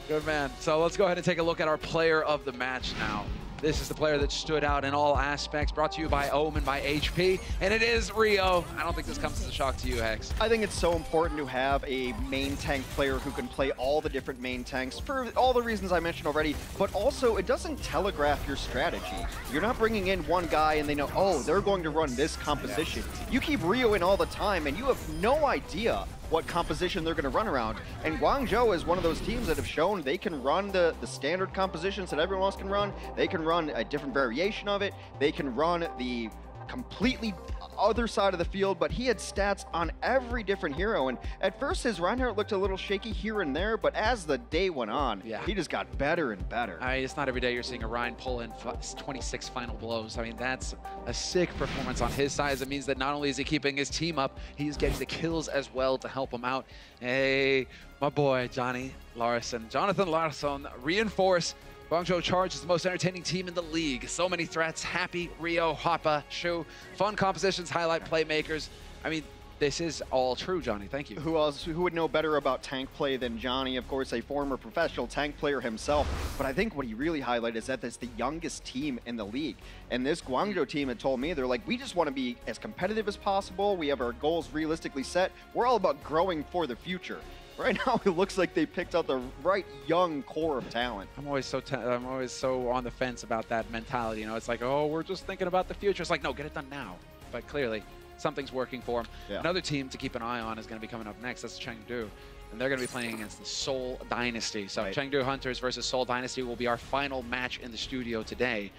Good man. So let's go ahead and take a look at our player of the match now. This is the player that stood out in all aspects, brought to you by Omen, by HP, and it is Rio. I don't think this comes as a shock to you, Hex. I think it's so important to have a main tank player who can play all the different main tanks for all the reasons I mentioned already, but also it doesn't telegraph your strategy. You're not bringing in one guy and they know, oh, they're going to run this composition. You keep Rio in all the time and you have no idea what composition they're going to run around. And Guangzhou is one of those teams that have shown they can run the standard compositions that everyone else can run. They can run a different variation of it. They can run the completely other side of the field, but he had stats on every different hero. And at first his Reinhardt looked a little shaky here and there, but as the day went on, he just got better and better. I mean, it's not every day you're seeing a Rein pull in 26 final blows. I mean, that's a sick performance on his side. It means that not only is he keeping his team up, he's getting the kills as well to help him out. Hey, my boy, Jonathan Larsson, reinforce. Guangzhou Charge is the most entertaining team in the league. So many threats. Happy, Rio, Hoppa, Shu. Fun compositions, highlight playmakers. I mean, this is all true, Johnny. Thank you. Who else? Who would know better about tank play than Johnny? Of course, a former professional tank player himself. But I think what he really highlighted is that it's the youngest team in the league. And this Guangzhou team had told me, they're like, we just want to be as competitive as possible. We have our goals realistically set. We're all about growing for the future. Right now, it looks like they picked out the right young core of talent. I'm always so on the fence about that mentality. You know, it's like, oh, we're just thinking about the future. It's like, no, get it done now. But clearly, something's working for them. Yeah. Another team to keep an eye on is going to be coming up next. That's Chengdu. And they're going to be playing against the Seoul Dynasty. So Chengdu Hunters versus Seoul Dynasty will be our final match in the studio today.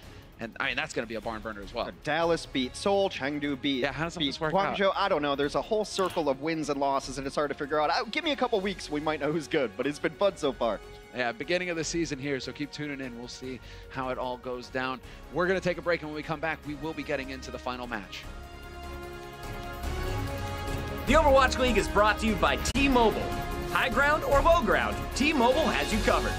And I mean, that's going to be a barn burner as well. Dallas beat Seoul, Chengdu beat, how does this work Guangzhou. out? I don't know. There's a whole circle of wins and losses, and it's hard to figure out. Give me a couple weeks, we might know who's good, but it's been fun so far. Yeah, beginning of the season here, so keep tuning in. We'll see how it all goes down. We're going to take a break, and when we come back, we will be getting into the final match. The Overwatch League is brought to you by T-Mobile. High ground or low ground, T-Mobile has you covered.